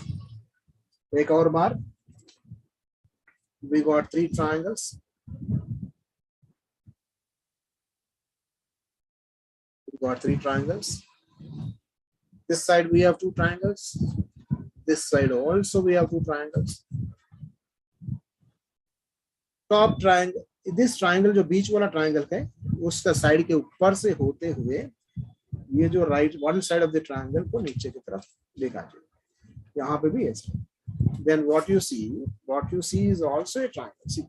एक और बार. We got 3 triangles. We got 3 triangles. This side we have 2 triangles. this side also we have two triangles. Top triangle, this triangle जो बीच वाला triangle है उसका साइड के ऊपर से होते हुए ये जो right one side of the triangle को नीचे की तरफ लेकर जाए, यहाँ पे भी ऐसा. Then what you see is also a triangle. See,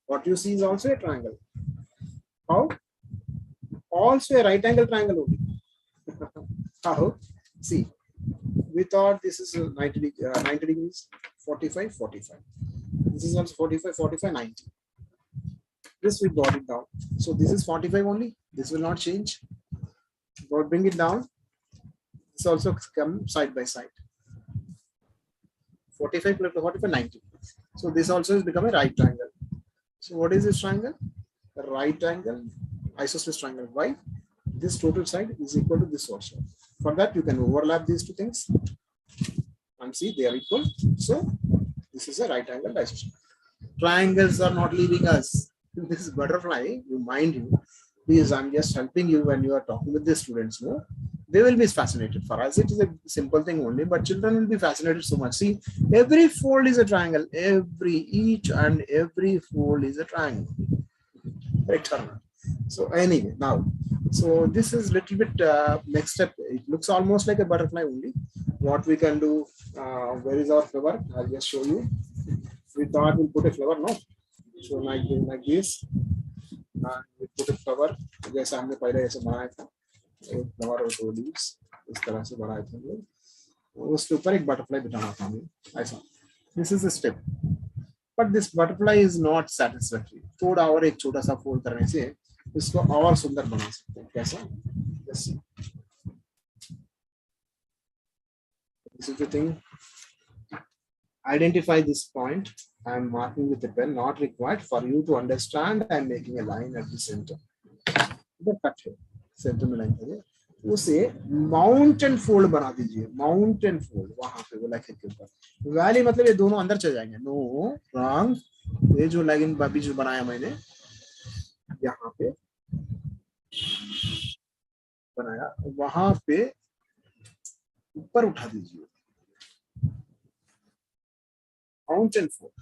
what you see is also a triangle. How? Also a right angle triangle only. How? See, we thought this is 90 degrees, 45, 45. This is also 45, 45, 90. This we brought it down. So this is 45 only. This will not change. But bring it down. This also come side by side. 45 plus 45, 90. So this also has become a right triangle. So what is this triangle? A right angle, isosceles triangle. Why? This total side is equal to this also. For that, you can overlap these two things and see they are equal. So this is a right angle isosceles. Triangles are not leaving us. This butterfly, you mind you, please, I'm just helping you when you are talking with the students. No, they will be fascinated. For us, it is a simple thing only, but children will be fascinated so much. See, every fold is a triangle. Each and every fold is a triangle. Rectangle. So anyway, now, so this is little bit next step. It looks almost like a butterfly only. What we can do? Where is our flower? I'll just show you. We thought we'll put a flower. No. So like this, we put a flower. जैसे हमने पहले ऐसे बनाया था, एक flower और दो leaves इस तरह से बनाए थे हम लोग. उसके ऊपर एक बटरफ्लाई बिठाना था हमें ऐसा. This is a step, but this butterfly is not satisfactory. थोड़ा और एक छोटा सा फोल्ड करने से इसको और सुंदर बना सकते हैं. कैसा? Yes. This is the thing. Identify this point. I am marking with a pen, not required for you to understand. I am making a line at the center. इधर कट है, सेंटर में लाइन करिए. उसे mountain fold बना दीजिए. Mountain fold वहां पे वो लाइन के ऊपर. वैली मतलब ये दोनों अंदर चले जाएंगे. No wrong. ये जो लाइन बाबी जो बनाया मैंने यहाँ पे बनाया, वहां पे ऊपर उठा दीजिए. Mountain fold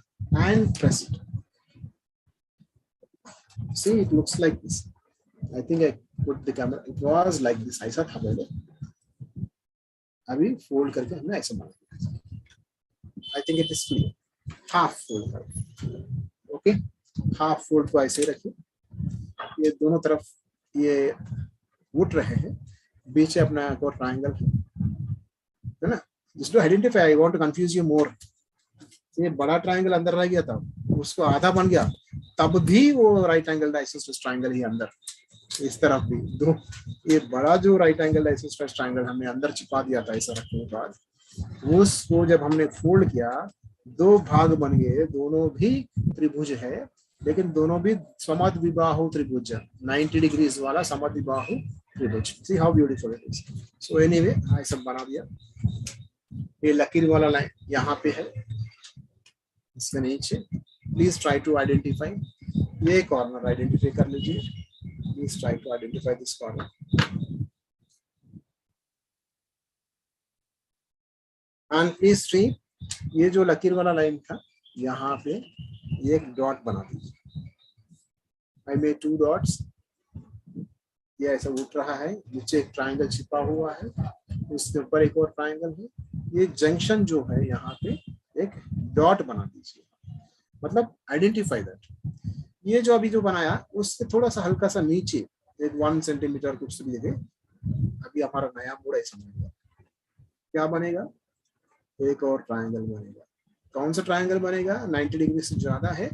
and press it. See, it looks like this. I think I put the camera. It was like this. ऐसा था पहले. अभी fold करके हमने ऐसा बनाया. I think it is clear. Half fold करें. Okay. Half fold को ऐसे रखिए. ये दोनों तरफ ये उठ रहे हैं. बीच में अपना एक और triangle है ना? Just to identify. I want to confuse you more. ये बड़ा ट्रायंगल अंदर रह गया था, उसको आधा बन गया, तब भी वो राइट एंगल आइसोसेलेस ट्रायंगल ही अंदर. इस तरफ भी दो, ये बड़ा जो राइट एंगल आइसोसेलेस ट्रायंगल हमने अंदर छिपा दिया था ऐसा रखने के बाद, उसको जब हमने फोल्ड किया, दो भाग बन गए. दोनों भी त्रिभुज है, लेकिन दोनों भी समद्विबाहु त्रिभुज. 90 डिग्रीज वाला समद्विबाहु त्रिभुज. See how beautiful it is. So anyway, ऐसा बना दिया. ये लकीर वाला लाइन यहाँ पे है, इसके नीचे. Please try to identify. ये कॉर्नर आइडेंटिफाई कर लीजिए. Please try to identify this corner. And please see, ये जो लकीर वाला लाइन था यहाँ पे एक डॉट बना दीजिए. I made 2 dots. ये ऐसा उठ रहा है, नीचे एक ट्रायंगल छिपा हुआ है, उसके ऊपर एक और ट्रायंगल है. ये जंक्शन जो है यहाँ पे एक डॉट बना दीजिए. मतलब आइडेंटिफाई दैट. ये जो अभी जो बनाया उससे थोड़ा सा हल्का सा नीचे एक 1 सेंटीमीटर कुछ भी लगे. अभी हमारा नया मोड़ ऐसा बनेगा. क्या बनेगा? एक और ट्रायंगल बनेगा. कौन सा ट्रायंगल बनेगा? 90 डिग्री से ज्यादा है,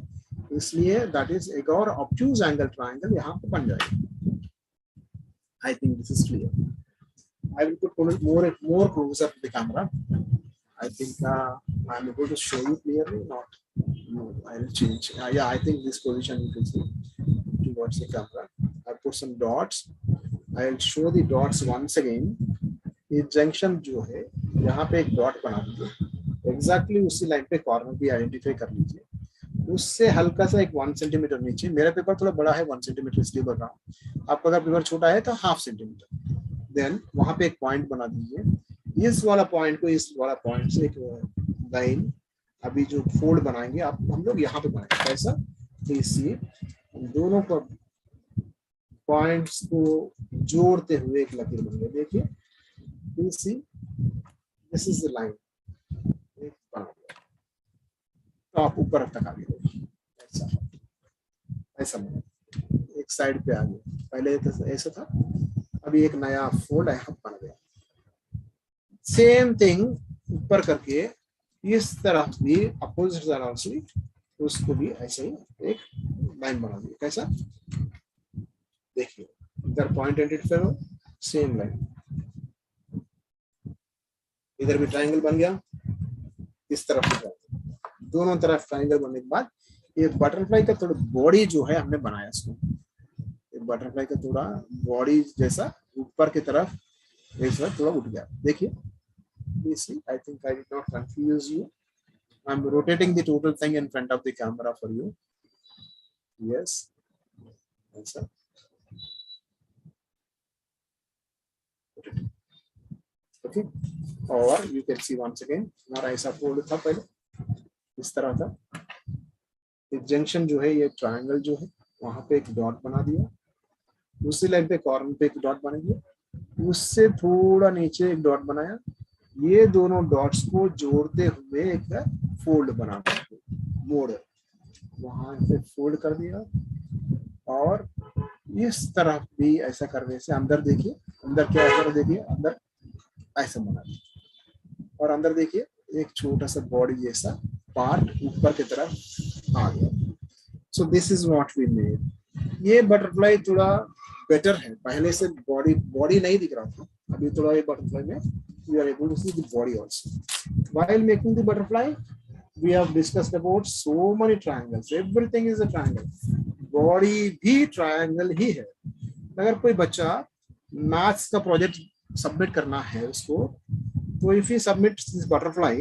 इसलिए दैट इज एक और ऑब्ट्यूज एंगल ट्रायंगल यहाँ पे बन जाएगा. I think this is clear. I will put more closer to the camera. I think I'm able to show you clearly. Not, no, I will change. Yeah, I think this position you can see towards the camera. I put some dots. I will show the dots once again. ये junction जो है यहाँ पे एक dot बना दीजिए. Exactly उसी line पे कॉर्नर भी आइडेंटिफाई कर लीजिए. उससे हल्का सा एक 1 सेंटीमीटर नीचे. मेरा पेपर थोड़ा बड़ा है, 1 सेंटीमीटर इसलिए बोल रहा हूँ. आपका अगर पेपर छोटा है तो 0.5 सेंटीमीटर. देन वहां पे एक पॉइंट बना दीजिए. इस वाला पॉइंट को इस वाला पॉइंट से एक लाइन अभी जो फोल्ड बनाएंगे आप हम लोग यहाँ पे बनाएंगे कैसा, तो इसी दोनों को पॉइंट्स को जोड़ते हुए एक लकीर बन गया। देखिए दिस इज द लाइन, तो आप ऊपर तक आ गए ऐसा ऐसा एक साइड पे आ गया, पहले तो ऐसा था, अभी एक नया फोल्ड यहाँ बन गया। सेम थिंग ऊपर करके इस तरफ भी अपोजिट तरफ से उसको भी ऐसे ही एक लाइन बना दिया। कैसा, देखिए इधर पॉइंट आइडेंटिफाई हो, सेम लाइन, इधर भी ट्रायंगल बन गया, इस तरफ भी दोनों तरफ ट्रायंगल बनने के बाद ये बटरफ्लाई का थोड़ा बॉडी जो है हमने बनाया इसको, बटरफ्लाई का थोड़ा बॉडी जैसा ऊपर की तरफ थोड़ा उठ गया। देखिए I think I did not confuse you. I'm rotating the total thing in front of the camera for you. Yes. Answer. Okay. Or you can see once again. हमारा ऐसा फोल्ड था पहले, इस तरह था। ये जंक्शन जो है, ये ट्रायंगल जो है, वहां पे एक डॉट बना दिया, दूसरी लाइन पे कॉर्नर पे एक डॉट बना दिया, उससे थोड़ा नीचे एक डॉट बनाया, ये दोनों डॉट्स को जोड़ते हुए एक फोल्ड बना दिया, मोड़ वहां पे फोल्ड कर दिया, और इस तरफ भी ऐसा करने से अंदर देखिए, अंदर क्या है, देखिए अंदर ऐसा बना दिया, और अंदर देखिए एक छोटा सा बॉडी जैसा पार्ट ऊपर की तरफ आ गया। So this is what we made. ये बटरफ्लाई थोड़ा बेटर है, पहले से बॉडी नहीं दिख रहा था, अभी थोड़ा ये बटरफ्लाई में we are able to see the body also. While making the butterfly, we have discussed about so many triangles. Everything is a triangle. Body भी triangle ही है। अगर कोई बच्चा मैथ्स का प्रोजेक्ट सबमिट करना है उसको, तो if he submits this butterfly,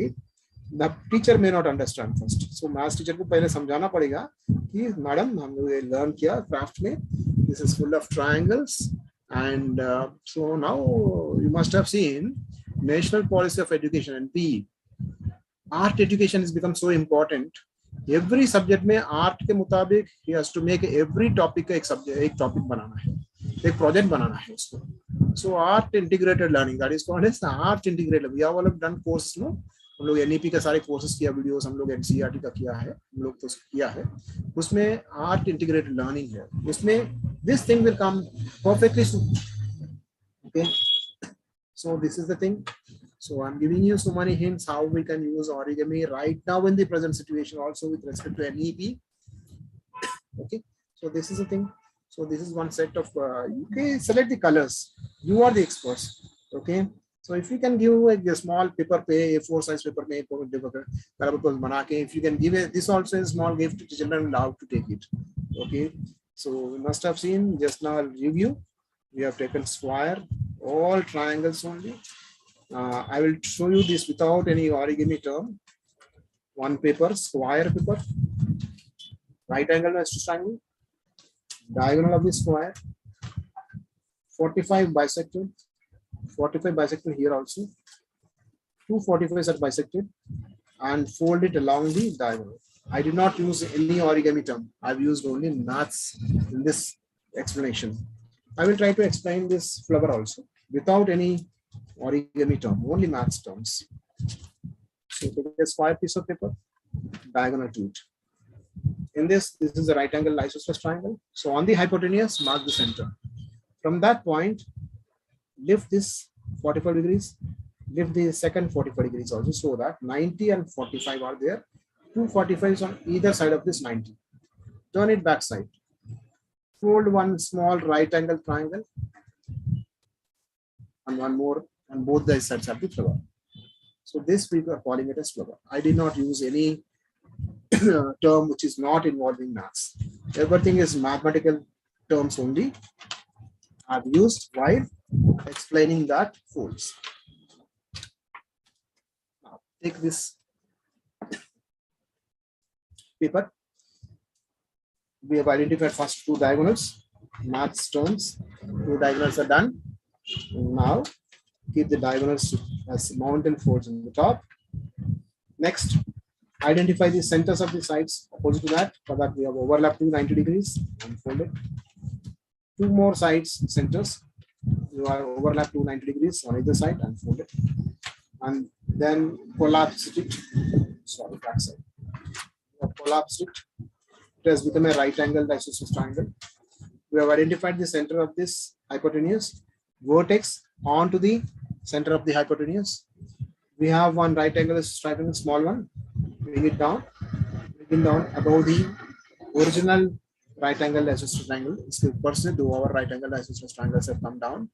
the teacher may not understand first. So maths teacher को पहले समझाना पड़ेगा कि मैडम हम लोग ये लर्न किया क्राफ्ट में, this is full of triangles, and so now you must have seen National Policy of Education and PE. Art education has become so important. Every subject में art के मुताबिक he has to make every topic का एक topic बनाना है, एक project बनाना है उसको. So art integrated learning, that is called as art integrated. We have all done courses, no? हम लोग NEP के सारे कोर्सेज किया, वीडियोस हम लोग NCERT का किया है, हम लोग तो किया है, उसमें आर्ट इंटीग्रेटेड लर्निंग है, उसमें this thing will come perfectly soon. Okay, so this is the thing. So I'm giving you so many hints how we can use origami right now in the present situation, also with respect to NEP. Okay, so this is the thing. So this is one set of okay, select the colors, you are the experts. Okay, so if you can give a small paper पे A4 size paper में color बना के, if you can give this also a small gift to children, allowed to take it. Okay, so we must have seen just now. I'll review. We have taken square, all triangles only. I will show you this without any origami term. One paper, square paper, right angle versus triangle, diagonal of the square, 45 bisected, 45 bisected here also, 2 45s are bisected, and fold it along the diagonal. I did not use any origami term. I've used only maths in this explanation. I will try to explain this flower also without any origami term, only maths terms. So take a square piece of paper, diagonal to it. In this is a right angle isosceles triangle. So on the hypotenuse, mark the center. From that point, lift this 45 degrees, lift the second 45 degrees also, so that 90 and 45 are there. 2 45s on either side of this 90. Turn it back side. Fold one small right angle triangle, and one more on both the sides of the flower. So this we are calling it as flower. I did not use any term which is not involving maths. Everything is mathematical terms only I've used while explaining that folds. Now take this paper. We have identified first 2 diagonals, maths terms. 2 diagonals are done. Now keep the diagonals as mountain folds on the top. Next, identify the centers of the sides opposite to that. For that, we have overlap to 90 degrees and fold it. Two more sides centers. You are overlap to 90 degrees on either side and fold it. And then collapse it. Sorry, back side. Collapse it. It has become a right angle isosceles triangle. We have identified the center of this hypotenuse vertex onto the center of the hypotenuse. We have one right angle isosceles triangle, small one. Bring it down above the original right angle isosceles triangle. इसके ऊपर से दो और right angle isosceles triangles have come down.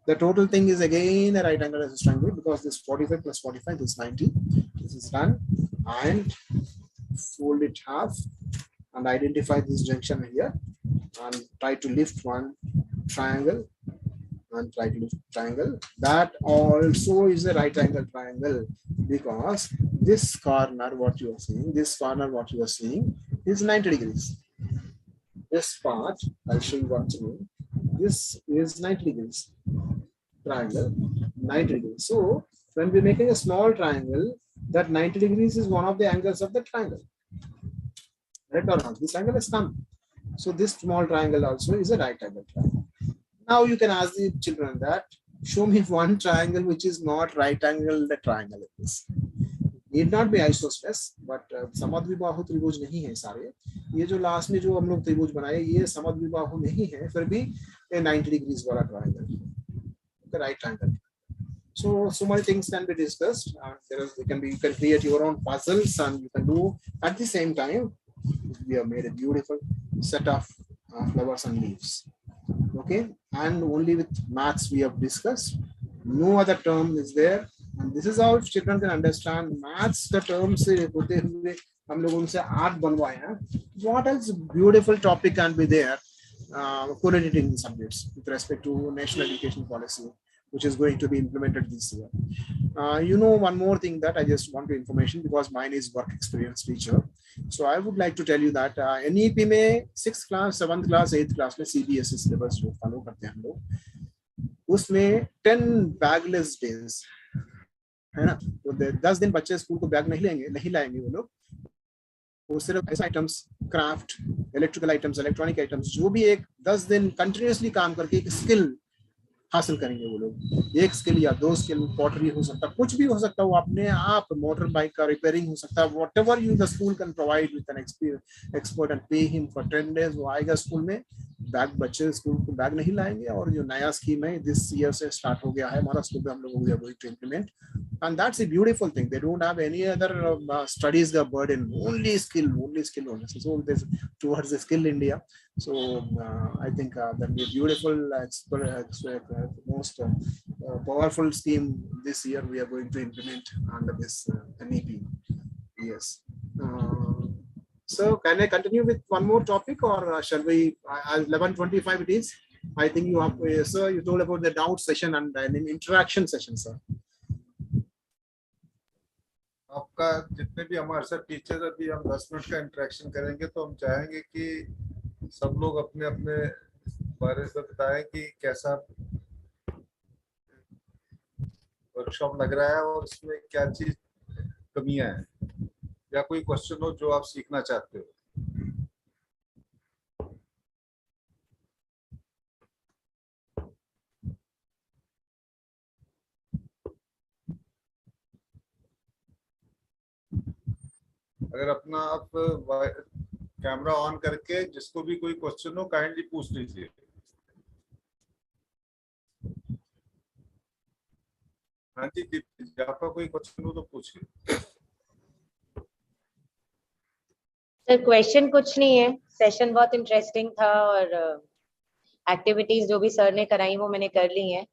The total thing is again a right angle isosceles triangle because this 45 plus 45 is 90. This is done, and fold it half and identify this junction here and try to lift one triangle and try to lift triangle. That also is a right angle triangle because this corner what you are seeing, is 90 degrees. This part, I'll show you once more. This is 90 degrees. Triangle, 90 degrees. So when we're making a small triangle, that 90 degrees is one of the angles of the triangle. Right or not? This angle is come. So this small triangle also is a right angle triangle. Now you can ask the children that, show me one triangle which is not right angle the triangle is. Need not be isosceles, but समद्विबाहु त्रिभुज नहीं है सारे. ये जो last में जो हम लोग त्रिभुज बनाए ये समद्विबाहु नहीं है, फिर भी 90 degrees वाला triangle, the right angle. So many things can be discussed. You can create your own puzzles and you can do at the same time. We have made a beautiful set of flowers and leaves. Okay, and only with maths we have discussed. No other term is there, and this is how children can understand maths. The terms से होते हुए हम लोग उनसे art बनवाए हैं. What else beautiful topic can be there? Correlating subjects with respect to national education policy, which is going to be implemented this year. You know, one more thing that I just want to information because mine is work experience teacher. So I would like to tell you that NEP में 6th class, 7th class, 8th class में CBSE syllabus जो follow करते हैं हम लोग, उसमें 10 bagless days है ना. तो 10 दिन बच्चे स्कूल को बैग नहीं लाएंगे वो लोग. वो सिर्फ ऐसे items, craft, electrical items, electronic items, जो भी एक 10 दिन कंटिन्यूसली काम करके एक स्किल हासिल करेंगे वो लोग. एक स्किल या 2 स्किल, पॉटरी हो सकता है, कुछ भी हो सकता है, वो अपने आप मोटर बाइक का रिपेयरिंग हो सकता है. Whatever you the school can provide with an expert and pay him for 10 days. वो आएगा स्कूल में, बैग बच्चे स्कूल को बैग नहीं लाएंगे. और जो नया स्कीम है दिस ईयर से स्टार्ट हो गया है हमारा स्कूल में, हम लोग we are going to implement, and that's a beautiful thing. They don't have any other studies the burden, only skill only. So this towards the skill India. So I think that be a beautiful most powerful scheme this year we are going to implement under this NEP. Yes. So can I continue with one more topic or shall we? 11:25 it is. I think you have, sir, you told about the doubt session and an interaction session, sir. आपका जितने भी हमारे साथ teacher, अभी हम 10 minute का interaction करेंगे, तो हम चाहेंगे कि सब लोग अपने अपने बारे में बताएं कि कैसा वर्कशॉप लग रहा है और इसमें क्या चीज कमियां हैं या कोई क्वेश्चन हो जो आप सीखना चाहते हो. अगर अपना आप कैमरा ऑन करके जिसको भी कोई क्वेश्चन हो काइंडली पूछ लीजिए. हाँ जी, आपका कोई क्वेश्चन हो तो पूछिए. सर क्वेश्चन कुछ नहीं है, सेशन बहुत इंटरेस्टिंग था और एक्टिविटीज जो भी सर ने कराई वो मैंने कर ली हैं.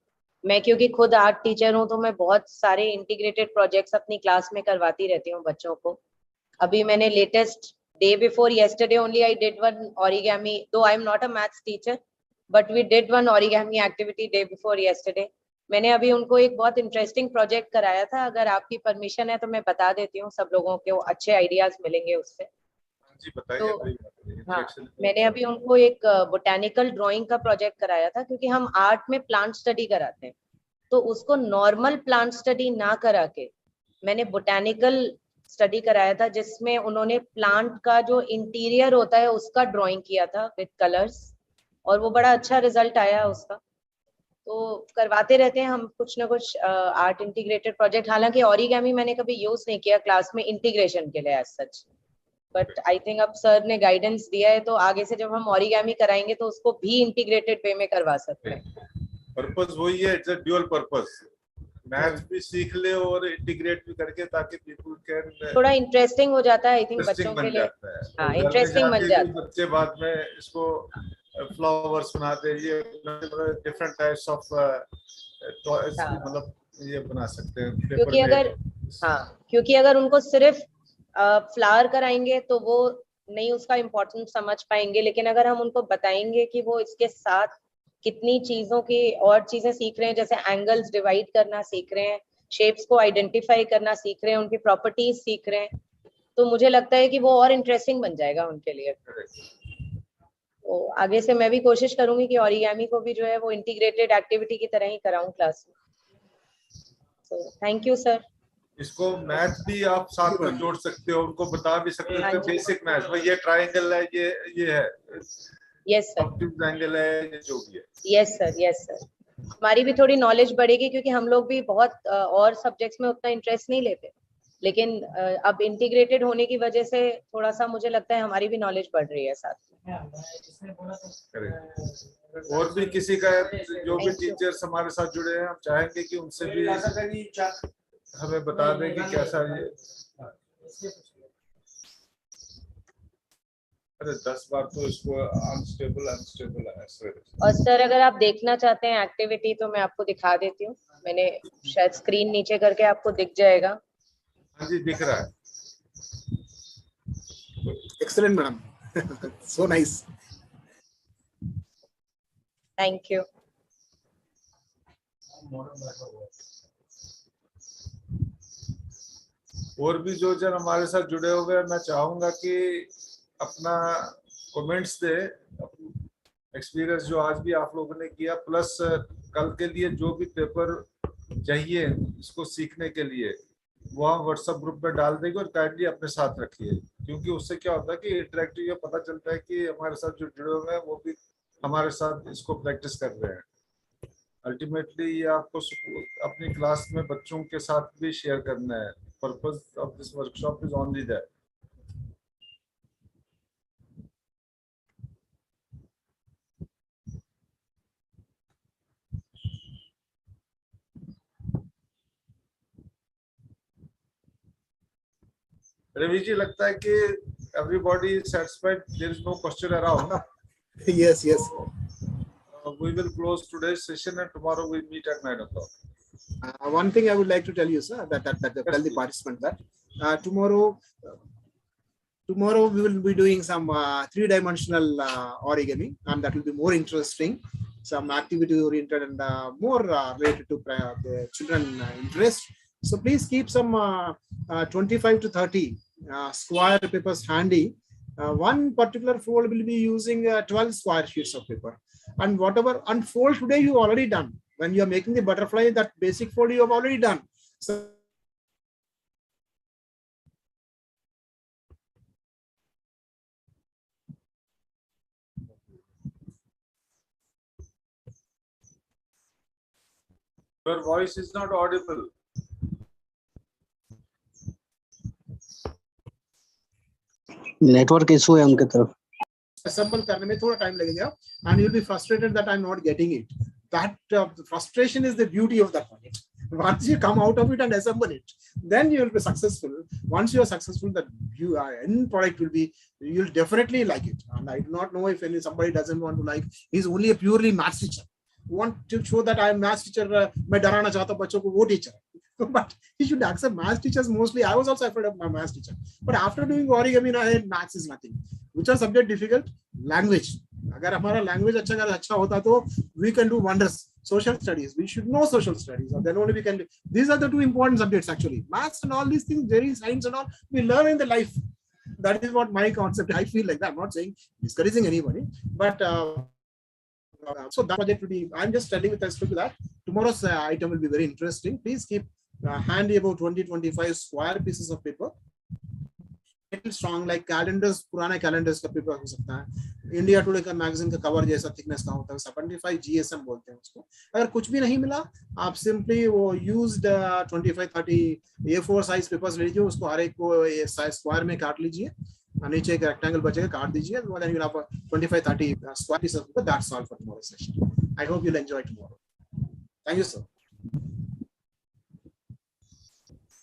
मैं क्योंकि खुद आर्ट टीचर हूँ तो मैं बहुत सारे इंटीग्रेटेड प्रोजेक्ट्स अपनी क्लास में करवाती रहती हूँ बच्चों को. अभी मैंने latest day before yesterday only I did one origami, though I am not a maths teacher, but we did one origami activity day before yesterday. मैंने अभी उनको एक बहुत इंटरेस्टिंग प्रोजेक्ट कराया था. अगर आपकी परमिशन है तो मैं बता देती हूँ, सब लोगों को अच्छे आइडियाज मिलेंगे उससे. जी बताइए. तो हाँ, मैंने अभी उनको एक बोटेनिकल ड्राइंग का प्रोजेक्ट कराया था क्योंकि हम आर्ट में प्लांट स्टडी कराते हैं. तो उसको नॉर्मल प्लांट स्टडी ना करा के मैंने बोटेनिकल स्टडी कराया था, जिसमें उन्होंने प्लांट का जो इंटीरियर होता है उसका ड्राइंग किया था विद कलर्स, और वो बड़ा अच्छा रिजल्ट आया उसका। तो करवाते रहते हैं हम कुछ ना कुछ आर्ट इंटीग्रेटेड प्रोजेक्ट। हालांकि ओरिगेमी मैंने कभी यूज नहीं किया क्लास में इंटीग्रेशन के लिए as such, but I think अब सर ने गाइडेंस दिया है, तो आगे से जब हम ओरिगेमी कराएंगे तो उसको भी इंटीग्रेटेड वे में करवा सकते हैं। पर्पस वही है, it's a dual purpose, math भी सीख ले और इंटीग्रेट भी करके, ताकि पीपल कैन थोड़ा इंटरेस्टिंग हो जाता है आई थिंक इंटरेस्टिंग बच्चों के बन लिए। जाता है। हाँ, घर में इंटरेस्टिंग बन जाके जाता भी बच्चे बाद में इसको फ्लावर्स बनाते हैं, ये मतलब डिफरेंट टाइप्स ऑफ टॉयज, हाँ। मतलब ये बना सकते हैं पेपर क्योंकि में। अगर क्योंकि अगर उनको सिर्फ फ्लावर कराएंगे तो वो नहीं उसका इम्पोर्टेंस समझ पाएंगे, लेकिन अगर हम उनको बताएंगे कि वो इसके साथ कितनी चीजों की और चीजें सीख रहे हैं, जैसे एंगल्स डिवाइड करना सीख रहे हैं, शेप्स को आइडेंटिफाई करना सीख रहे हैं, उनकी प्रॉपर्टीज सीख रहे हैं, तो मुझे लगता है कि वो और इंटरेस्टिंग बन जाएगा उनके लिए। तो आगे से मैं भी कोशिश करूंगी कि ओरिगामी को भी जो है वो इंटीग्रेटेड एक्टिविटी की तरह ही कराऊं क्लास में। तो थैंक यू सर। इसको मैथ भी आप साथ में जोड़ सकते हो, उनको बता भी सकते हो बेसिक मैथ, भाई ये ट्रायंगल है, ये है, यस सर, ऑब्टयूज एंगल है, ये जो भी है। Yes sir, yes sir. हमारी भी थोड़ी नॉलेज बढ़ेगी, क्योंकि हम लोग भी बहुत और सब्जेक्ट्स में उतना इंटरेस्ट नहीं लेते, लेकिन अब इंटीग्रेटेड होने की वजह से थोड़ा सा मुझे लगता है हमारी भी नॉलेज बढ़ रही है साथ में। और भी किसी का, जो भी टीचर्स हमारे साथ जुड़े हैं, हम चाहेंगे कि उनसे भी हमें बता दें कि कैसा ये। अरे 10 बार तो इसको अनस्टेबल है। और सर अगर आप देखना चाहते हैं एक्टिविटी तो मैं आपको दिखा देती हूँ, मैंने शायद स्क्रीन नीचे करके आपको दिख जाएगा। हाँ जी, दिख रहा है। Excellent, madam. So nice. Thank you. और भी जो जन हमारे साथ जुड़े हुए हैं, मैं चाहूंगा कि अपना कमेंट्स दे, एक्सपीरियंस जो आज भी आप लोगों ने किया, प्लस कल के लिए जो भी पेपर चाहिए इसको सीखने के लिए, वो हम व्हाट्सएप ग्रुप में डाल देंगे और काइंडली अपने साथ रखिए, क्योंकि उससे क्या होता है कि इंटरेक्टिव पता चलता है कि हमारे साथ जो जुड़े हुए हैं वो भी हमारे साथ इसको प्रैक्टिस कर रहे हैं। अल्टीमेटली ये आपको अपनी क्लास में बच्चों के साथ भी शेयर करना है। Purpose of this workshop is only that. Ravi ji, लगता है कि everybody is satisfied, there is no question around. Yes, yes. We will close today's session and tomorrow we meet at 9 o'clock. One thing I would like to tell you, sir, that tell the participant that tomorrow we will be doing some three-dimensional origami, and that will be more interesting, some activity oriented and more related to the children interest. So please keep some 25 to 30 square papers handy. One particular fold will be using 12 square sheets of paper, and whatever unfold today you already done. When you are making the butterfly, that basic fold you have already done. So your voice is not audible. Network issue है उनके तरफ। assemble करने में थोड़ा time लगेगा, and you'll be frustrated that I'm not getting it. That frustration is the beauty of that project. Once you come out of it and assemble it, then you will be successful. Once you are successful, that you end product will be, you'll definitely like it. And I do not know if somebody doesn't want to like, he's only a purely math teacher. Want to show that I am math teacher, मैं डराना चाहता हूँ बच्चों को, वो teacher. But he should accept math teachers mostly. I was also afraid of my math teacher. But after doing origami, maths is nothing. Which are subject difficult? Language. अगर हमारा language अच्छा होता तो we can do wonders. Social studies. We should know social studies. And then only we can do. These are the two important subjects actually. Maths and all these things, very science and all, we learn in the life. That is what my concept. I feel like that. I'm not saying discouraging anybody, but so that project will be. I'm just telling with respect to that. tomorrow's item will be very interesting. Please keep handy about 20-25 square pieces of paper. Little strong, like calendars, पुराने calendars का paper हो सकता है, India today का magazine का cover जैसा thickness का होता है, 75 GSM बोलते हैं उसको. अगर कुछ भी नहीं मिला, आप सिंपली वो यूज्ड 25-30 A4 साइज पेपर्स ले लीजिए, उसको हर एक को साइज स्क्वायर में काट लीजिए, नीचे एक रेक्टेंगल बचेगा, काट दीजिए, then you will have 25-30 square pieces of paper. That's all for tomorrow's session. I hope you'll enjoy tomorrow. Thank you, sir.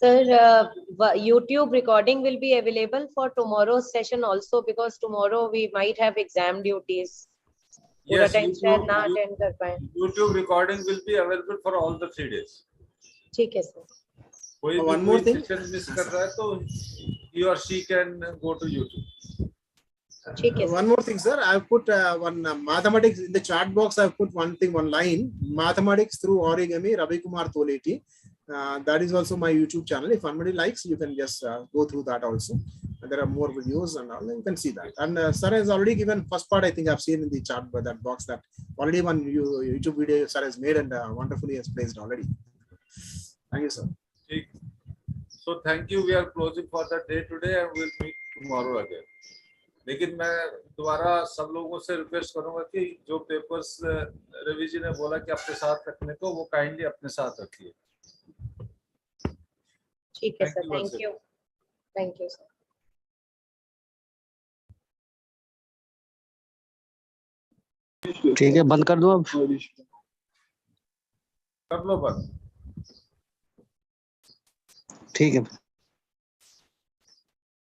Sir, YouTube recording will be available for tomorrow's session also, because tomorrow we might have exam duties. Yes, attend कर पाए. YouTube recording will be available for all the 3 days. ठीक है sir. कोई भी one more thing miss कर रहा है तो he or she can go to YouTube. ठीक है. One more thing, sir. I've put one mathematics in the chat box. I've put one line, mathematics through Origami, Ravi Kumar Toleti. That is also my YouTube channel. If somebody likes, you can just go through that also. And there are more videos and all. You can see that. And sir has already given first part. I think I've seen in the chat by that box that already one YouTube video sir has made and wonderfully has placed already. Thank you, sir. So thank you. We are closing for the day today and we'll meet tomorrow again. लेकिन मैं दोबारा सब लोगों से request करूंगा कि जो papers Ravi ji ने बोला कि अपने साथ रखने को, वो काइंडली अपने साथ रखिए. ठीक है सर. Thank you sir. ठीक है, बंद कर दो अब. कर लो बंद. ठीक है.